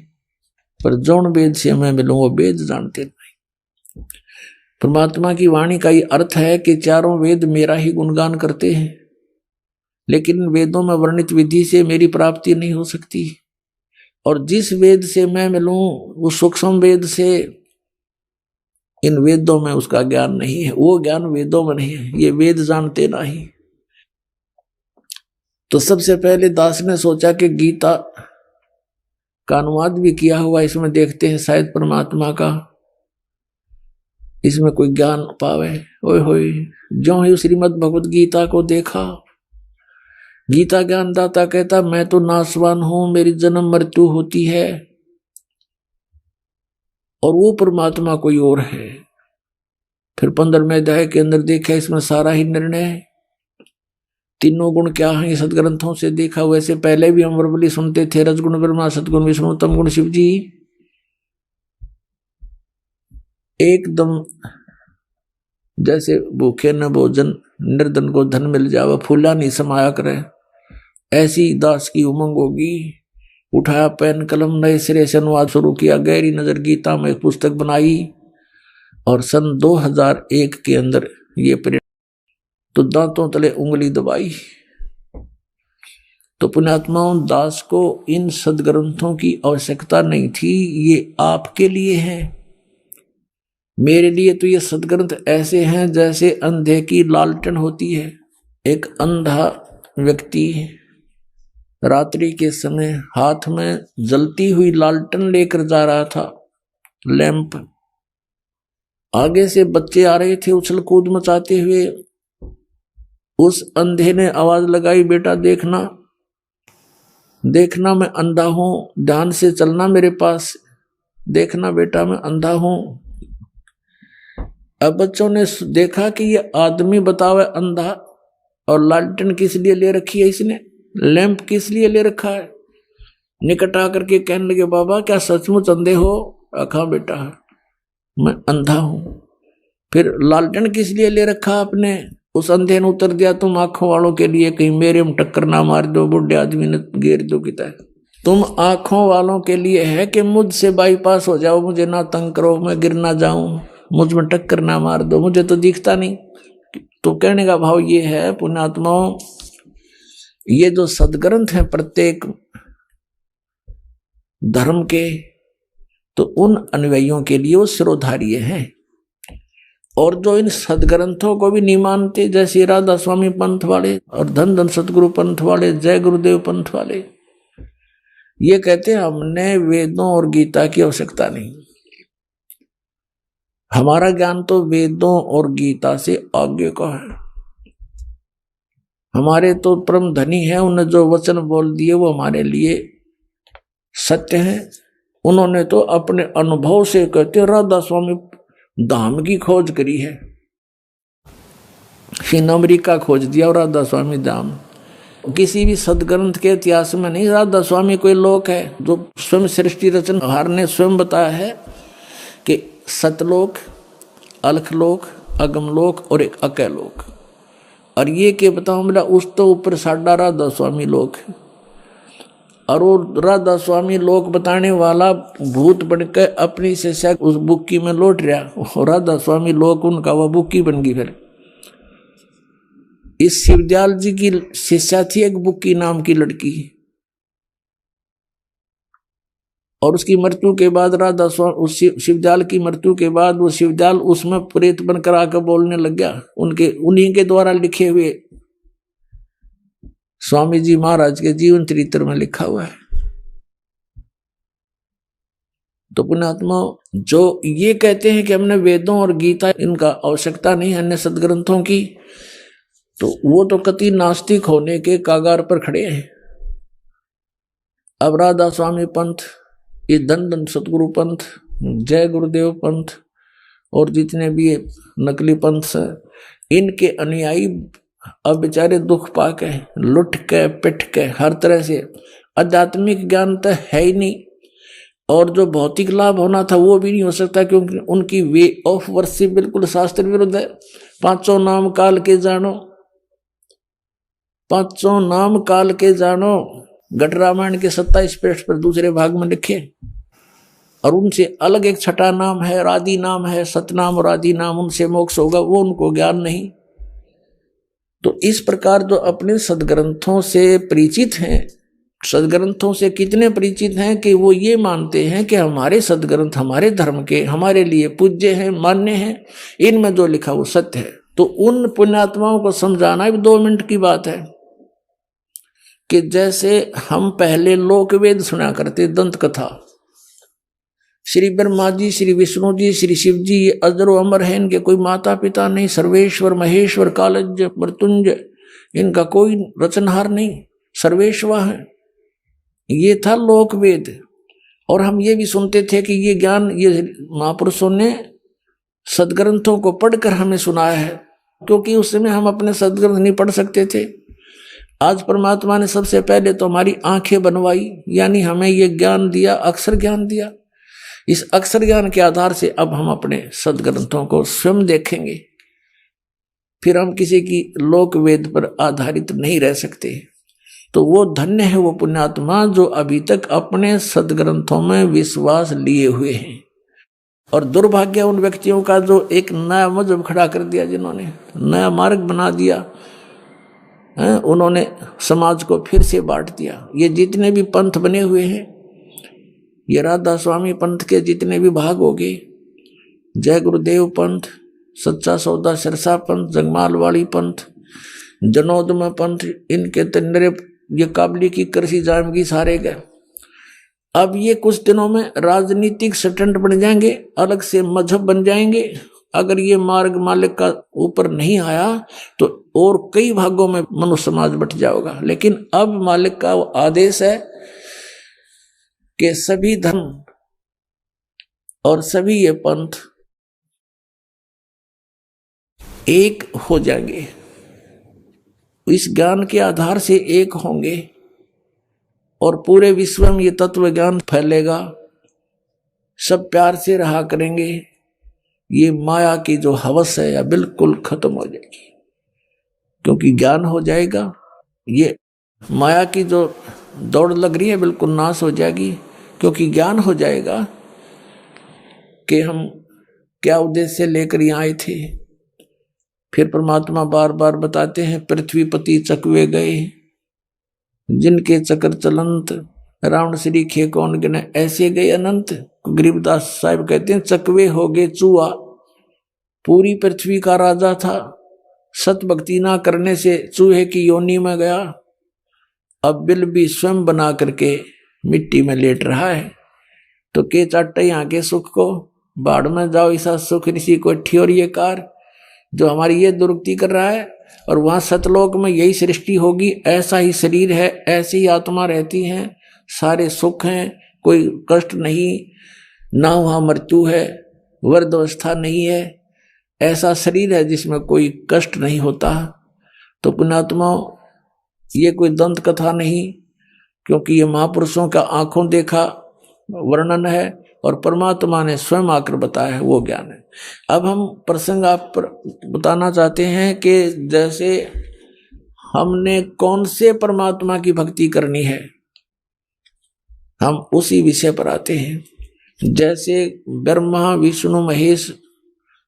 पर जौन वेद से मैं मिलूं वो वेद जानते नहीं। परमात्मा की वाणी का ये अर्थ है कि चारों वेद मेरा ही गुणगान करते हैं, लेकिन वेदों में वर्णित विधि से मेरी प्राप्ति नहीं हो सकती। और जिस वेद से मैं मिलूं उस सूक्ष्म वेद से, इन वेदों में उसका ज्ञान नहीं है, वो ज्ञान वेदों में नहीं है, ये वेद जानते नहीं। तो सबसे पहले दास ने सोचा कि गीता का अनुवाद भी किया हुआ, इसमें देखते हैं शायद परमात्मा का इसमें कोई ज्ञान पावे। ओए होए, जो ही श्रीमद् भगवत गीता को देखा, गीता ज्ञानदाता कहता मैं तो नासवान हूं, मेरी जन्म मृत्यु होती है, और वो परमात्मा कोई और है। फिर 15वें अध्याय के अंदर देखा, इसमें सारा ही निर्णय है। तीनों गुण क्या है सदग्रंथों से देखा। वैसे पहले भी हम वर्बली सुनते थे, रजगुण ब्रह्मा, सदगुण विष्णु, तम गुण शिव जी। एकदम जैसे भूखे न भोजन, निर्धन को धन मिल जावा, फूला नहीं समाया करे, ऐसी दास की उमंग होगी। उठाया पेन कलम, नए सिरे से अनुवाद शुरू किया। गहरी नजर गीता में एक पुस्तक बनाई, और सन 2001 के अंदर ये प्रेरणा तो दांतों तले उंगली दबाई। तो पुण्यात्माओं, दास को इन सदग्रंथों की आवश्यकता नहीं थी, ये आपके लिए है। मेरे लिए तो ये सदग्रंथ ऐसे हैं जैसे अंधे की लालटेन होती है। एक अंधा व्यक्ति रात्रि के समय हाथ में जलती हुई लालटेन लेकर जा रहा था, लैंप। आगे से बच्चे आ रहे थे उछल कूद मचाते हुए। उस अंधे ने आवाज लगाई, बेटा देखना, देखना मैं अंधा हूं, ध्यान से चलना मेरे पास, देखना बेटा मैं अंधा हूं। अब बच्चों ने देखा कि ये आदमी बतावे अंधा, और लालटेन किस लिए ले रखी है इसने, लैंप किस लिए ले रखा है। निकट आकर के कहने लगे, बाबा क्या सचमुच अंधे हो? अखा बेटा मैं अंधा हूं। फिर लालटेन किस लिए ले रखा आपने? उस अंधे ने उत्तर दिया, तुम आंखों वालों के लिए, कहीं मेरे में टक्कर ना मार दो, बुढ़े आदमी ने घेर दो किता है। तुम आंखों वालों के लिए है कि मुझसे बाईपास हो जाओ, मुझे ना तंग करो, मैं गिर ना जाऊं, मुझ में टक्कर ना मार दो, मुझे तो दिखता नहीं। तो कहने का भाव ये है पुण्यात्माओं, ये जो सदग्रंथ है प्रत्येक धर्म के, तो उन अनुयायियों के लिए वो शिरोधार्य हैं। और जो इन सदग्रंथों को भी नहीं मानते, जैसे राधा स्वामी पंथ वाले और धन धन सतगुरु पंथ वाले, जय गुरुदेव पंथ वाले, ये कहते हैं हमने वेदों और गीता की आवश्यकता नहीं, हमारा ज्ञान तो वेदों और गीता से आगे का है। हमारे तो परम धनी है, उन्हें जो वचन बोल दिए वो हमारे लिए सत्य है। उन्होंने तो अपने अनुभव से कहते, राधा स्वामी धाम की खोज करी है, फिर अमेरिका खोज दिया और राधा स्वामी धाम। किसी भी सदग्रंथ के इतिहास में नहीं। राधा स्वामी कोई लोक है जो स्वयं सृष्टि रचनहार ने स्वयं बताया है कि सतलोक, अलखलोक, अगमलोक और एक अकैलोक, और ये के बताऊं मेरा उस तो ऊपर साढ़ा राधा स्वामी लोक है। और वो राधा स्वामी लोक बताने वाला भूत बनकर अपनी शिष्या उस बुक्की में लौट रहा, राधा स्वामी लोक उनका वह बुक्की बन गई। फिर इस शिवदयाल जी की शिष्या थी एक बुक्की नाम की लड़की, और उसकी मृत्यु के बाद राधा स्वामी, उस शिवजाल की मृत्यु के बाद वो शिवजाल उसमें प्रेत बनकर आकर बोलने लग गया। उन्हीं के द्वारा लिखे हुए स्वामी जी महाराज के जीवन चरित्र में लिखा हुआ है। तो पुण्यात्मा जो ये कहते हैं कि हमने वेदों और गीता इनका आवश्यकता नहीं अन्य सदग्रंथों की, तो वो तो कति नास्तिक होने के कागार पर खड़े हैं। अब राधा स्वामी पंथ, ये धन धन सतगुरु पंथ, जय गुरुदेव पंथ और जितने भी नकली पंथ है, इनके अनुयायी अब बेचारे दुख पाके लुट के पिट के हर तरह से, आध्यात्मिक ज्ञान तो है ही नहीं और जो भौतिक लाभ होना था वो भी नहीं हो सकता, क्योंकि उनकी वे ऑफ वर्शिप बिल्कुल शास्त्र विरुद्ध है। पांचों नाम काल के जानो, पांचों नाम काल के जानो, घट रामायण के 27 पृष्ठ पर दूसरे भाग में लिखे। और उनसे अलग एक छठा नाम है, राधि नाम है, सतनाम और आदि नाम, उनसे मोक्ष होगा, वो उनको ज्ञान नहीं। तो इस प्रकार जो अपने सदग्रंथों से परिचित हैं, सदग्रंथों से कितने परिचित हैं कि वो ये मानते हैं कि हमारे सदग्रंथ हमारे धर्म के, हमारे लिए पूज्य हैं, मान्य हैं, इनमें जो लिखा वो सत्य है। तो उन पुण्यात्माओं को समझाना भी 2 मिनट की बात है कि जैसे हम पहले लोक वेद सुना करते, दंत कथा, श्री ब्रह्मा जी, श्री विष्णु जी, श्री शिव जी, ये अजर अमर है, इनके कोई माता पिता नहीं, सर्वेश्वर महेश्वर कालज मृत्युंजय, इनका कोई रचनहार नहीं, सर्वेश्वर है, ये था लोक वेद। और हम ये भी सुनते थे कि ये ज्ञान ये महापुरुषों ने सदग्रंथों को पढ़कर हमें सुनाया है, क्योंकि उस समय हम अपने सदग्रंथ नहीं पढ़ सकते थे। आज परमात्मा ने सबसे पहले तो हमारी आंखें बनवाई, यानी हमें ये ज्ञान दिया, अक्षर ज्ञान दिया। इस अक्षर ज्ञान के आधार से अब हम अपने सदग्रंथों को स्वयं देखेंगे, फिर हम किसी की लोक वेद पर आधारित नहीं रह सकते। तो वो धन्य है वो पुण्यात्मा जो अभी तक अपने सदग्रंथों में विश्वास लिए हुए हैं। और दुर्भाग्य उन व्यक्तियों का जो एक नया मजहब खड़ा कर दिया, जिन्होंने नया मार्ग बना दिया, उन्होंने समाज को फिर से बांट दिया। ये जितने भी पंथ बने हुए हैं, ये राधा स्वामी पंथ के जितने भी भाग हो गए, जय गुरुदेव पंथ, सच्चा सौदा सिरसा पंथ, जगमाल वाली पंथ, जनोदम पंथ, इनके तंदरे ये काबली की कृषि जामगी सारे गए। अब ये कुछ दिनों में राजनीतिक स्टंट बन जाएंगे, अलग से मजहब बन जाएंगे। अगर ये मार्ग मालिक का ऊपर नहीं आया तो और कई भागों में मनुष्य समाज बट जाएगा। लेकिन अब मालिक का आदेश है कि सभी धर्म और सभी ये पंथ एक हो जाएंगे, इस ज्ञान के आधार से एक होंगे और पूरे विश्व में ये तत्व ज्ञान फैलेगा, सब प्यार से रहा करेंगे। ये माया की जो हवस है या बिल्कुल खत्म हो जाएगी, क्योंकि ज्ञान हो जाएगा। ये माया की जो दौड़ लग रही है बिल्कुल नाश हो जाएगी, क्योंकि ज्ञान हो जाएगा कि हम क्या उद्देश्य लेकर यहाँ आए थे। फिर परमात्मा बार बार बताते हैं, पृथ्वीपति चकवे गए जिनके चक्र चलंत, रावण श्री खे कौन गिने, ऐसे गए अनंत। गरीबदास साहिब कहते हैं, चकवे हो गए चूहा, पूरी पृथ्वी का राजा था, सत भक्ति ना करने से चूहे की योनि में गया, अब बिल भी स्वयं बना करके मिट्टी में लेट रहा है। तो के चाटे यहाँ के सुख को, बाढ़ में जाओ ऐसा सुख ऋषि को ठियोर ये कार, जो हमारी ये दुर्गति कर रहा है। और वहां सतलोक में यही सृष्टि होगी, ऐसा ही शरीर है, ऐसी ही आत्मा रहती है, सारे सुख हैं, कोई कष्ट नहीं, ना वहां मृत्यु है, वृद्धावस्था नहीं है, ऐसा शरीर है जिसमें कोई कष्ट नहीं होता। तो पुण्यात्मा ये कोई दंत कथा नहीं, क्योंकि ये महापुरुषों का आंखों देखा वर्णन है और परमात्मा ने स्वयं आकर बताया है, वो ज्ञान है। अब हम प्रसंग आप पर बताना चाहते हैं कि जैसे हमने कौन से परमात्मा की भक्ति करनी है, हम उसी विषय पर आते हैं। जैसे ब्रह्मा विष्णु महेश,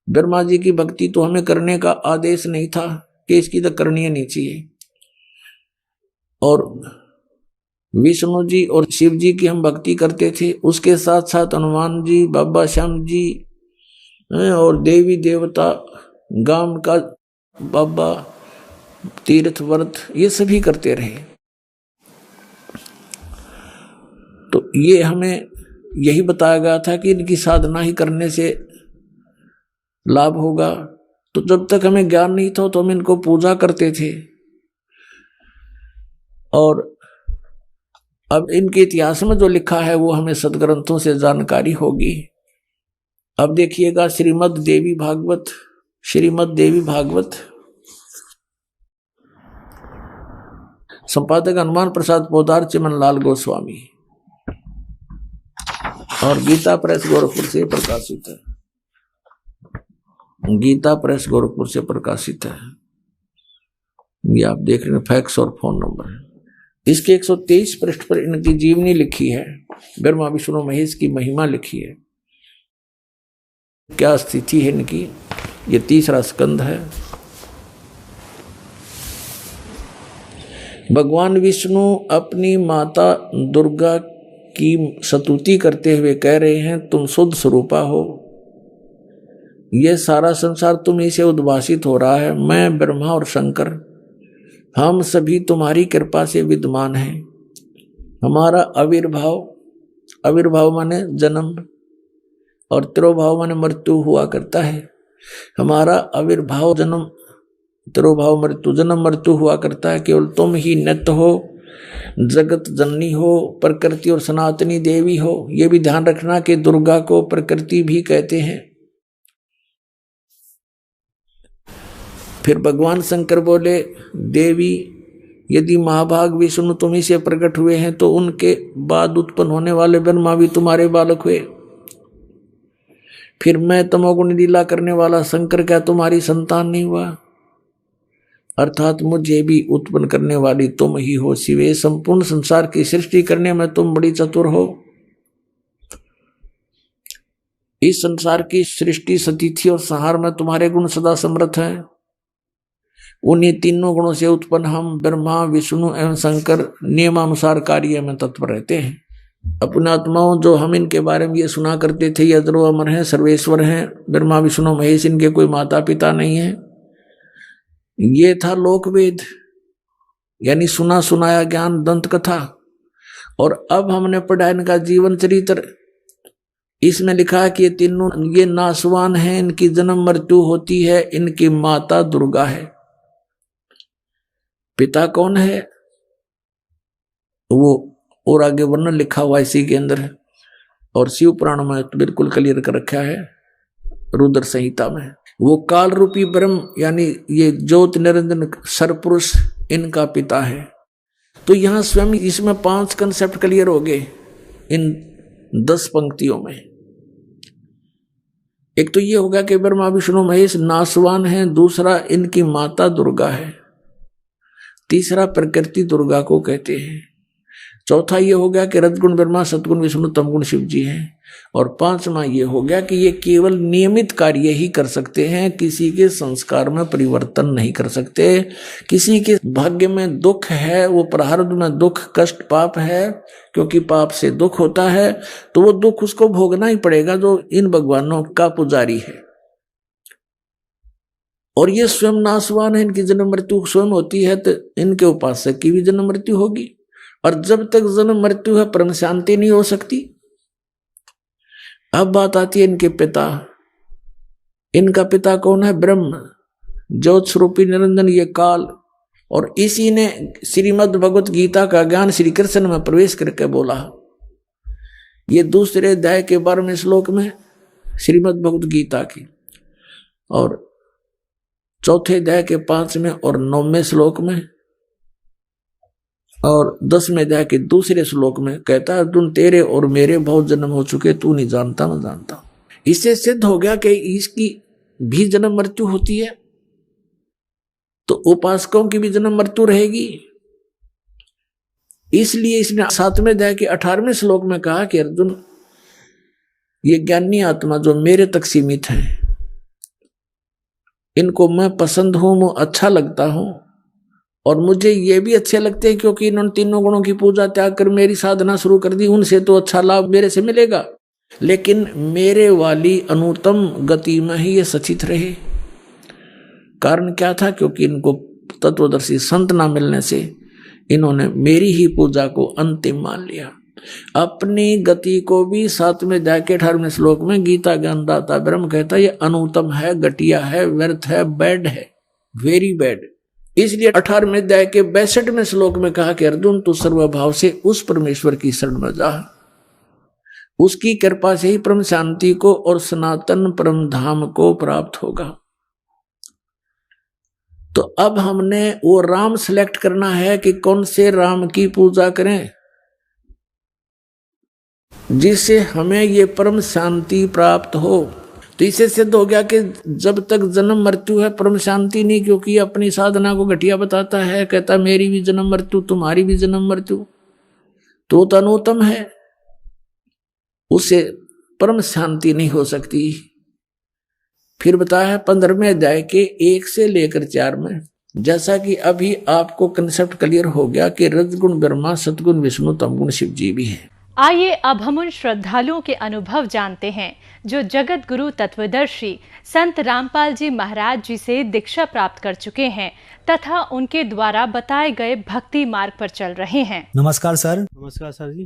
ब्रह्मा जी की भक्ति तो हमें करने का आदेश नहीं था कि इसकी तो करनी नहीं चाहिए, और विष्णु जी और शिव जी की हम भक्ति करते थे, उसके साथ साथ हनुमान जी, बाबा श्याम जी और देवी देवता, गांव का बाबा, तीर्थ व्रत, ये सभी करते रहे। तो ये हमें यही बताया गया था कि इनकी साधना ही करने से लाभ होगा। तो जब तक हमें ज्ञान नहीं था तो हम इनको पूजा करते थे, और अब इनके इतिहास में जो लिखा है वो हमें सदग्रंथों से जानकारी होगी। अब देखिएगा श्रीमद् देवी भागवत, श्रीमद् देवी भागवत, संपादक हनुमान प्रसाद पोदार, चिमनलाल गोस्वामी, और गीता प्रेस गोरखपुर से प्रकाशित है। गीता प्रेस गोरखपुर से प्रकाशित है। ये आप देख रहे हैं, फैक्स और फोन नंबर है। इसके 123 पृष्ठ पर इनकी जीवनी लिखी है, ब्रह्मा विष्णु महेश की महिमा लिखी है, क्या स्थिति है इनकी। ये 3रा स्कंद है। भगवान विष्णु अपनी माता दुर्गा की स्तुति करते हुए कह रहे हैं, तुम शुद्ध स्वरूपा हो, यह सारा संसार तुम्हीं से उद्भासित हो रहा है। मैं ब्रह्मा और शंकर, हम सभी तुम्हारी कृपा से विद्यमान हैं। हमारा आविर्भाव, आविर्भाव माने जन्म, और तिरोभाव माने मृत्यु हुआ करता है। हमारा आविर्भाव, जन्म, तिरोभाव, मृत्यु, जन्म मृत्यु हुआ करता है। केवल तुम ही नित्य हो, जगत जननी हो, प्रकृति और सनातनी देवी हो। यह भी ध्यान रखना कि दुर्गा को प्रकृति भी कहते हैं। फिर भगवान शंकर बोले, देवी यदि महाभाग विष्णु तुम्ही से प्रकट हुए हैं तो उनके बाद उत्पन्न होने वाले ब्रह्मा भी तुम्हारे बालक हुए। फिर मैं तमोगुण लीला करने वाला शंकर क्या तुम्हारी संतान नहीं हुआ? अर्थात मुझे भी उत्पन्न करने वाली तुम ही हो शिवे। संपूर्ण संसार की सृष्टि करने में तुम बड़ी चतुर हो। इस संसार की सृष्टि, स्थिति और संहार में तुम्हारे गुण सदा समर्थ हैं। उन्हीं तीनों गुणों से उत्पन्न हम ब्रह्मा, विष्णु एवं शंकर नियमानुसार कार्य में तत्पर रहते हैं। अपने आत्माओं, जो हम इनके बारे में ये सुना करते थे, ये अजरो अमर हैं, सर्वेश्वर हैं, ब्रह्मा विष्णु महेश, इनके कोई माता पिता नहीं है, ये था लोकवेद, यानी सुना सुनाया ज्ञान, दंत कथा। और अब हमने पढ़ा इनका जीवन चरित्र। इसमें लिखा है कि ये तीनों ये नासवान हैं, इनकी जन्म मृत्यु होती है, इनकी माता दुर्गा है। पिता कौन है वो और आगे वर्णन लिखा हुआ इसी के अंदर है, और शिव पुराण में तो बिल्कुल क्लियर कर रखा है, रुद्र संहिता में। वो काल रूपी ब्रह्म, यानी ये ज्योत निरंजन सरपुरुष, इनका पिता है। तो यहां स्वयं इसमें 5 कंसेप्ट क्लियर हो गए इन 10 पंक्तियों में। एक तो ये होगा कि ब्रह्मा विष्णु महेश नासवान हैं, दूसरा इनकी माता दुर्गा है, तीसरा प्रकृति दुर्गा को कहते हैं, चौथा ये हो गया कि रजगुण ब्रह्मा, सतगुण विष्णु, तमगुण शिव जी हैं, और 5वां ये हो गया कि ये केवल नियमित कार्य ही कर सकते हैं, किसी के संस्कार में परिवर्तन नहीं कर सकते। किसी के भाग्य में दुख है, वो प्रारब्ध में दुख, कष्ट, पाप है, क्योंकि पाप से दुख होता है, तो वो दुख उसको भोगना ही पड़ेगा जो इन भगवानों का पुजारी है। और ये स्वयं नासवान है, इनकी जन्म मृत्यु स्वयं होती है, तो इनके उपासक की भी जन्म मृत्यु होगी। और जब तक जन्म मृत्यु है, परम शांति नहीं हो सकती। अब बात आती है इनके पिता। इनका पिता कौन है? ब्रह्म, ज्योत स्वरूपी निरंजन, ये काल। और इसी ने श्रीमद् भगवत गीता का ज्ञान श्री कृष्ण में प्रवेश करके बोला। ये दूसरे अध्याय के 12वें श्लोक में श्रीमद् भगवत गीता की, और चौथे अध्याय के 5वें और 9वें श्लोक में, और 10वें अध्याय के दूसरे श्लोक में कहता है, अर्जुन तेरे और मेरे बहुत जन्म हो चुके, तू नहीं जानता, मैं जानता हूं। इससे सिद्ध हो गया कि इसकी भी जन्म मृत्यु होती है, तो उपासकों की भी जन्म मृत्यु रहेगी। इसलिए इसने 7वें अध्याय के 18वें श्लोक में कहा कि अर्जुन, ये ज्ञानी आत्मा जो मेरे तक सीमित है, इनको मैं पसंद हूं, मैं अच्छा लगता हूं, और मुझे ये भी अच्छे लगते हैं क्योंकि इन्होंने तीनों गुणों की पूजा त्याग कर मेरी साधना शुरू कर दी, उनसे तो अच्छा लाभ मेरे से मिलेगा। लेकिन मेरे वाली अनुत्तम गति में ही ये सचित रहे। कारण क्या था? क्योंकि इनको तत्वदर्शी संत ना मिलने से इन्होंने मेरी ही पूजा को अंतिम मान लिया। अपनी गति को भी 7वें अध्याय के 18वें श्लोक में गीता ज्ञानदाता ब्रह्म कहता है ये अनुत्तम है, घटिया है, व्यर्थ है, बैड है, वेरी बैड। इसलिए 18वें अध्याय के 62वें श्लोक में कहा कि अर्जुन तू सर्वभाव से उस परमेश्वर की शरण में जा, उसकी कृपा से ही परम शांति को और सनातन परम धाम को प्राप्त होगा। तो अब हमने वो राम सिलेक्ट करना है कि कौन से राम की पूजा करें जिससे हमें ये परम शांति प्राप्त हो। तो इससे सिद्ध हो गया कि जब तक जन्म मृत्यु है परम शांति नहीं, क्योंकि अपनी साधना को घटिया बताता है, कहता मेरी भी जन्म मृत्यु, तुम्हारी भी जन्म मृत्यु, तो अनुत्तम है, उससे परम शांति नहीं हो सकती। फिर बताया 15वें अध्याय के 1 से लेकर 4 में, जैसा कि अभी आपको कंसेप्ट क्लियर हो गया कि रजगुण ब्रह्मा, सतगुण विष्णु, तमगुण शिव जी भी है। आइए अब हम उन श्रद्धालुओं के अनुभव जानते हैं जो जगत गुरु तत्वदर्शी संत रामपाल जी महाराज जी से दीक्षा प्राप्त कर चुके हैं तथा उनके द्वारा बताए गए भक्ति मार्ग पर चल रहे हैं। नमस्कार सर। नमस्कार सर जी।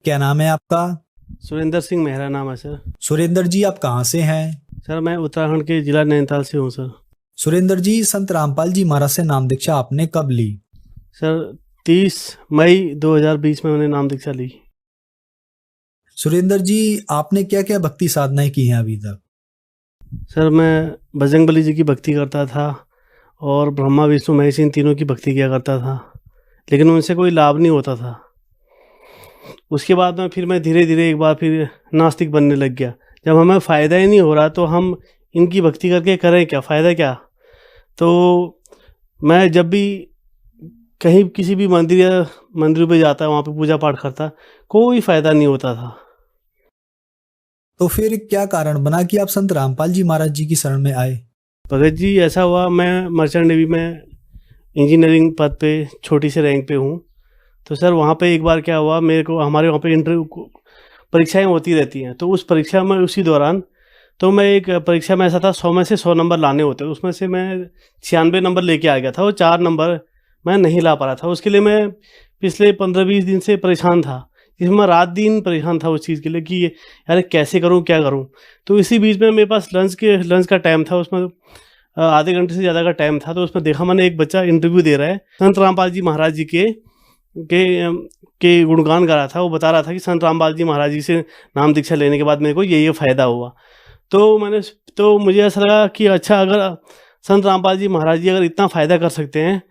क्या नाम है आपका? सुरेंद्र सिंह मेरा नाम है सर। सुरेंद्र जी आप कहाँ से हैं? सर मैं उत्तराखंड के जिला नैनीताल से हूँ सर। सुरेंद्र जी संत रामपाल जी महाराज से नाम दीक्षा आपने कब ली? सर 30 मई 2020 में मैंने नाम दीक्षा ली। सुरेंद्र जी आपने क्या क्या भक्ति साधनाएं की हैं अभी तक? सर मैं बजरंगबली जी की भक्ति करता था और ब्रह्मा विष्णु महेश इन तीनों की भक्ति किया करता था, लेकिन उनसे कोई लाभ नहीं होता था। उसके बाद में फिर मैं धीरे धीरे एक बार फिर नास्तिक बनने लग गया। जब हमें फ़ायदा ही नहीं हो रहा तो हम इनकी भक्ति करके करें क्या, फ़ायदा क्या। तो मैं जब भी कहीं किसी भी मंदिर पे जाता, वहाँ पे पूजा पाठ करता, कोई फ़ायदा नहीं होता था। तो फिर क्या कारण बना कि आप संत रामपाल जी महाराज जी की शरण में आए? भगत जी ऐसा हुआ, मैं मर्चेंट नेवी में इंजीनियरिंग पद पे छोटी से रैंक पे हूँ। तो सर वहाँ पे एक बार क्या हुआ, मेरे को हमारे वहाँ पे इंटरव्यू परीक्षाएं होती रहती हैं। तो उस परीक्षा में उसी दौरान तो मैं एक परीक्षा में ऐसा था 100 में से 100 नंबर लाने होते, उसमें से मैं 96 नंबर लेके आ गया था। वो 4 नंबर मैं नहीं ला पा रहा था। उसके लिए मैं पिछले 15-20 दिन से परेशान था, जिसमें मैं रात दिन परेशान था उस चीज़ के लिए कि यार कैसे करूं, क्या करूं। तो इसी बीच में मेरे पास लंच का टाइम था, उसमें आधे घंटे से ज़्यादा का टाइम था। तो उसमें देखा मैंने एक बच्चा इंटरव्यू दे रहा है, संत रामपाल जी महाराज जी के गुणगान गा रहा था। वो बता रहा था कि संत रामपाल जी महाराज जी से नाम दीक्षा लेने के बाद मेरे को ये फ़ायदा हुआ। तो मुझे ऐसा लगा कि अच्छा, अगर संत रामपाल जी महाराज जी अगर इतना फ़ायदा कर सकते हैं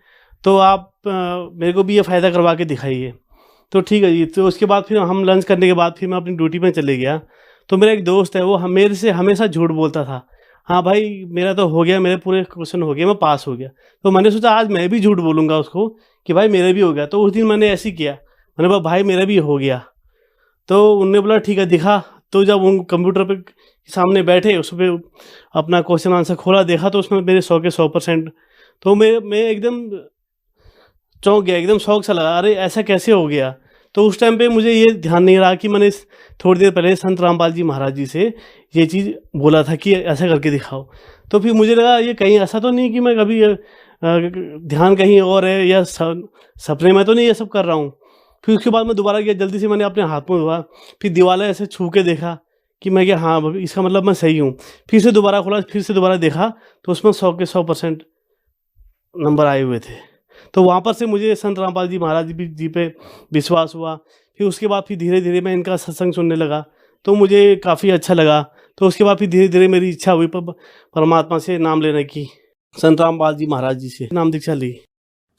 तो आप मेरे को भी ये फ़ायदा करवा के दिखाइए। तो ठीक है जी। तो उसके बाद फिर हम लंच करने के बाद फिर मैं अपनी ड्यूटी में चले गया। तो मेरा एक दोस्त है, वो मेरे से हमेशा झूठ बोलता था, हाँ भाई मेरा तो हो गया, मेरे पूरे क्वेश्चन हो गए, मैं पास हो गया। तो मैंने सोचा आज मैं भी झूठ बोलूँगा उसको कि भाई मेरा भी हो गया। तो उस दिन मैंने ऐसे ही किया, मैंने बोला भाई मेरा भी हो गया। तो उनने बोला ठीक है दिखा। तो जब उन कंप्यूटर पे सामने बैठे, उस पर अपना क्वेश्चन आंसर खोला, देखा तो उसमें मेरे 100 के 100%। तो मैं एकदम चौंक गया, एकदम शौक सा लगा, अरे ऐसा कैसे हो गया। तो उस टाइम पे मुझे ये ध्यान नहीं रहा कि मैंने थोड़ी देर पहले संत रामपाल जी महाराज जी से ये चीज़ बोला था कि ऐसा करके दिखाओ। तो फिर मुझे लगा ये कहीं ऐसा तो नहीं कि मैं कभी ध्यान कहीं और है या सपने में तो नहीं ये सब कर रहा हूँ। फिर उसके बाद मैं दोबारा गया, जल्दी से मैंने अपने हाथ में धोआ, फिर दीवार ऐसे छू के देखा कि मैं क्या, हाँ इसका मतलब मैं सही हूँ। फिर से दोबारा खोला, फिर से दोबारा देखा तो उसमें 100 के 100% नंबर आए हुए थे। तो वहाँ पर से मुझे संत रामपाल जी महाराज जी पे विश्वास हुआ। फिर उसके बाद फिर धीरे धीरे मैं इनका सत्संग सुनने लगा, तो मुझे काफ़ी अच्छा लगा। तो उसके बाद फिर धीरे धीरे मेरी इच्छा हुई परमात्मा से नाम लेने की, संत रामपाल जी महाराज जी से नाम दीक्षा ली।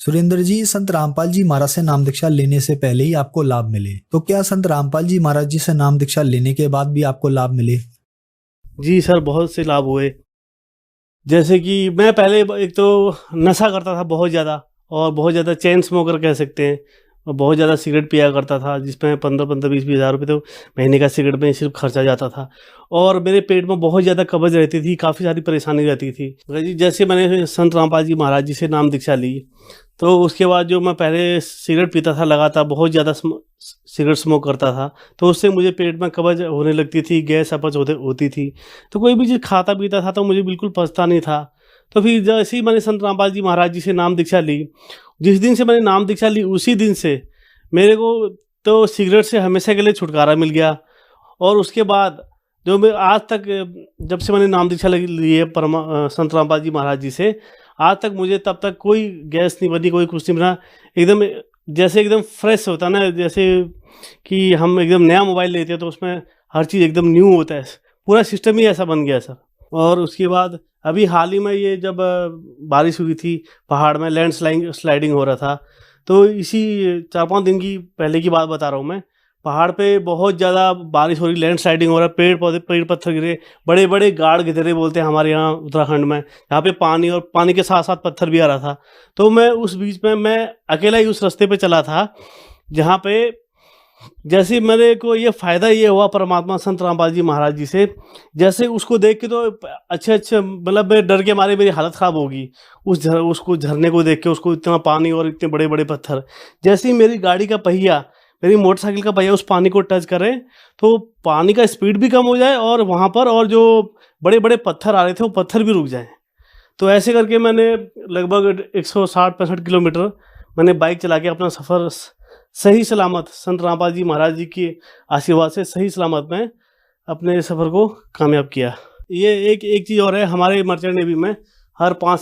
सुरेंद्र जी संत रामपाल जी महाराज से नाम दीक्षा लेने से पहले ही आपको लाभ मिले, तो क्या संत रामपाल जी महाराज जी से नाम दीक्षा लेने के बाद भी आपको लाभ मिले? जी सर, बहुत से लाभ हुए। जैसे कि मैं पहले एक तो नशा करता था बहुत ज़्यादा, और बहुत ज़्यादा चेन स्मोकर कह सकते हैं। बहुत ज़्यादा सिगरेट पिया करता था, जिसमें 15-20 हज़ार रुपये तो महीने का सिगरेट में सिर्फ खर्चा जाता था। और मेरे पेट में बहुत ज़्यादा कब्ज़ रहती थी, काफ़ी सारी परेशानी रहती थी। जैसे मैंने संत रामपाल जी महाराज जी से नाम दीक्षा ली, तो उसके बाद जो मैं पहले सिगरेट पीता था लगातार, बहुत ज़्यादा सिगरेट स्मोक करता था, तो उससे मुझे पेट में कब्ज़ होने लगती थी, गैस अपच होती थी। तो कोई भी चीज़ खाता पीता था तो मुझे बिल्कुल पचता नहीं था। तो फिर जैसे ही मैंने संत रामपाल जी महाराज जी से नाम दीक्षा ली, जिस दिन से मैंने नाम दीक्षा ली उसी दिन से मेरे को तो सिगरेट से हमेशा के लिए छुटकारा मिल गया। और उसके बाद जो मैं आज तक, जब से मैंने नाम दीक्षा ली है संत रामपाल जी महाराज जी से, आज तक मुझे तब तक कोई गैस नहीं बनी, कोई कुछ नहीं बना। एकदम जैसे एकदम फ्रेश होता ना, जैसे कि हम एकदम नया मोबाइल लेते हैं तो उसमें हर चीज़ एकदम न्यू होता है, पूरा सिस्टम ही ऐसा बन गया सर। और उसके बाद अभी हाल ही में ये जब बारिश हुई थी, पहाड़ में स्लाइडिंग हो रहा था, तो इसी 4-5 दिन की पहले की बात बता रहा हूँ मैं। पहाड़ पे बहुत ज़्यादा बारिश हो रही, लैंडस्लाइडिंग हो रहा, पेड़ पत्थर गिरे, बड़े बड़े गाड़ गिरे बोलते हैं हमारे यहाँ उत्तराखंड में, यहाँ पे पानी और पानी के साथ साथ पत्थर भी आ रहा था। तो मैं उस बीच में मैं अकेला ही उस रास्ते पे चला था, जहाँ पे जैसे मेरे को ये फ़ायदा ये हुआ परमात्मा संत रामपाल जी महाराज जी से, जैसे उसको देख के तो अच्छे मतलब डर के मारे मेरी हालत ख़राब होगी उसको झरने को देख के, उसको इतना पानी और इतने बड़े बड़े पत्थर। जैसे ही मेरी गाड़ी का पहिया, मेरी मोटरसाइकिल का पहिया उस पानी को टच करे तो पानी का स्पीड भी कम हो जाए और वहाँ पर और जो बड़े बड़े पत्थर आ रहे थे वो पत्थर भी रुक जाएँ। तो ऐसे करके मैंने लगभग 160-165 किलोमीटर मैंने बाइक चला के अपना सफ़र सही सलामत संत रामपाल जी महाराज जी के आशीर्वाद से सही सलामत में अपने सफ़र को कामयाब किया। ये एक चीज़ और है, हमारे मर्चेंट नेवी में हर 5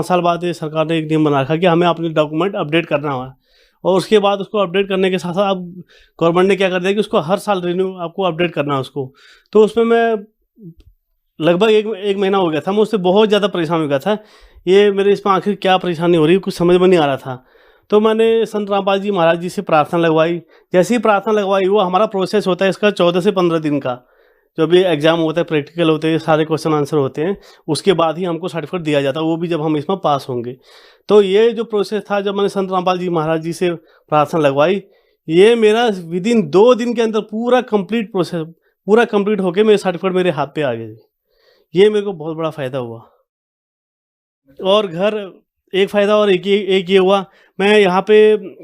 साल बाद ये सरकार ने एक नियम बना रखा कि हमें अपने डॉक्यूमेंट अपडेट करना हुआ, और उसके बाद उसको अपडेट करने के साथ साथ अब गवर्नमेंट ने क्या कर दिया कि उसको हर साल रिन्यू आपको अपडेट करना है उसको। तो उसमें मैं लगभग एक महीना हो गया था, मैं उससे बहुत ज़्यादा परेशान हो गया था। ये मेरे इसमें आखिर क्या परेशानी हो रही है कुछ समझ में नहीं आ रहा था। तो मैंने संत रामपाल जी महाराज जी से प्रार्थना लगवाई। जैसे ही प्रार्थना लगवाई, वो हमारा प्रोसेस होता है इसका 14 से 15 दिन का, जो भी एग्जाम होता है, प्रैक्टिकल होते हैं, सारे क्वेश्चन आंसर होते हैं, उसके बाद ही हमको सर्टिफिकेट दिया जाता है, वो भी जब हम इसमें पास होंगे। तो ये जो प्रोसेस था, जब मैंने संत रामपाल जी महाराज जी से प्रार्थना लगवाई, ये मेरा विदिन 2 दिन के अंदर पूरा कंप्लीट प्रोसेस पूरा कंप्लीट होके मेरे सर्टिफिकेट मेरे हाथ पे आ गए। ये मेरे को बहुत बड़ा फ़ायदा हुआ। और घर एक फ़ायदा और एक ये हुआ, मैं यहाँ पे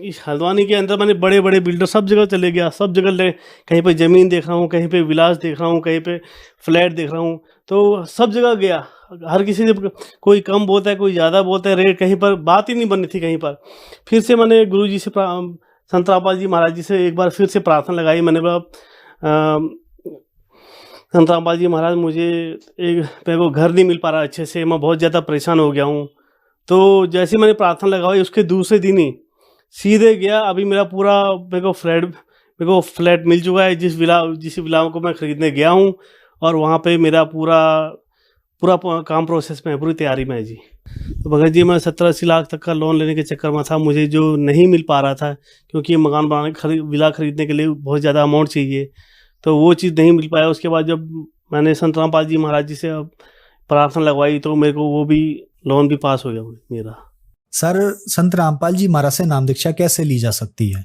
इस हल्द्वानी के अंदर मैंने बड़े बड़े बिल्डर सब जगह चले गया, सब जगह कहीं पे ज़मीन देख रहा हूँ, कहीं पे विलास देख रहा हूँ, कहीं पे फ्लैट देख रहा हूँ, तो सब जगह गया। हर किसी से कोई कम बोलता है, कोई ज़्यादा बोलता है, रेट कहीं पर बात ही नहीं बनी थी कहीं पर। फिर से मैंने गुरु जी से संत रामपाल जी महाराज जी से एक बार फिर से प्रार्थना लगाई। मैंने बोला संत रामपाल जी महाराज, मेरे को घर नहीं मिल पा रहा अच्छे से, मैं बहुत ज़्यादा परेशान हो गया हूँ। तो जैसे मैंने प्रार्थना लगाई उसके दूसरे दिन ही सीधे गया, अभी मेरा पूरा मेरे को फ्लैट मिल चुका है जिस विला को मैं ख़रीदने गया हूँ, और वहाँ पे मेरा पूरा काम प्रोसेस में है, पूरी तैयारी में है जी। तो भगत जी, मैं 70-80 लाख तक का लोन लेने के चक्कर में था, मुझे जो नहीं मिल पा रहा था, क्योंकि मकान बनाने विला खरीदने के लिए बहुत ज़्यादा अमाउंट चाहिए, तो वो चीज़ नहीं मिल पाया। उसके बाद जब मैंने संत रामपाल जी महाराज जी से प्रार्थना लगवाई तो मेरे को वो भी लोन भी पास हो गया मेरा। सर, संत रामपाल जी महाराज से नाम दीक्षा कैसे ली जा सकती है?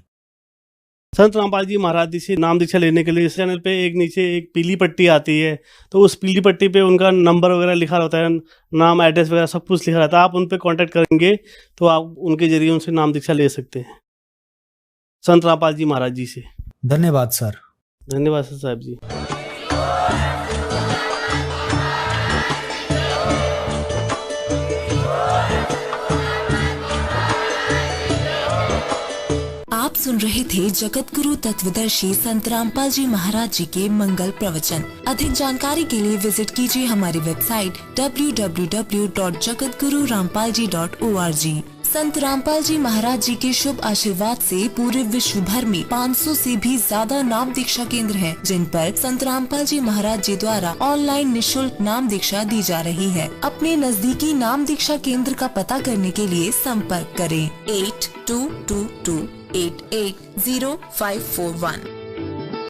संत रामपाल जी महाराज जी से नाम दीक्षा लेने के लिए इस चैनल पे नीचे एक पीली पट्टी आती है, तो उस पीली पट्टी पे उनका नंबर वगैरह लिखा रहता है, नाम, एड्रेस वगैरह सब कुछ लिखा रहता है। आप उन पे कांटेक्ट करेंगे तो आप उनके जरिए उनसे नाम दीक्षा ले सकते हैं संत रामपाल जी महाराज जी से। धन्यवाद सर। धन्यवाद सर साहब जी। आप सुन रहे थे जगत गुरु तत्वदर्शी संत रामपाल जी महाराज जी के मंगल प्रवचन। अधिक जानकारी के लिए विजिट कीजिए हमारी वेबसाइट www.jagatgururampalji.org। संत रामपाल जी महाराज जी के शुभ आशीर्वाद से पूरे विश्व भर में 500 से भी ज्यादा नाम दीक्षा केंद्र हैं, जिन पर संत रामपाल जी महाराज जी द्वारा ऑनलाइन निशुल्क नाम दीक्षा दी जा रही है। अपने नजदीकी नाम दीक्षा केंद्र का पता करने के लिए संपर्क करें 8222880541।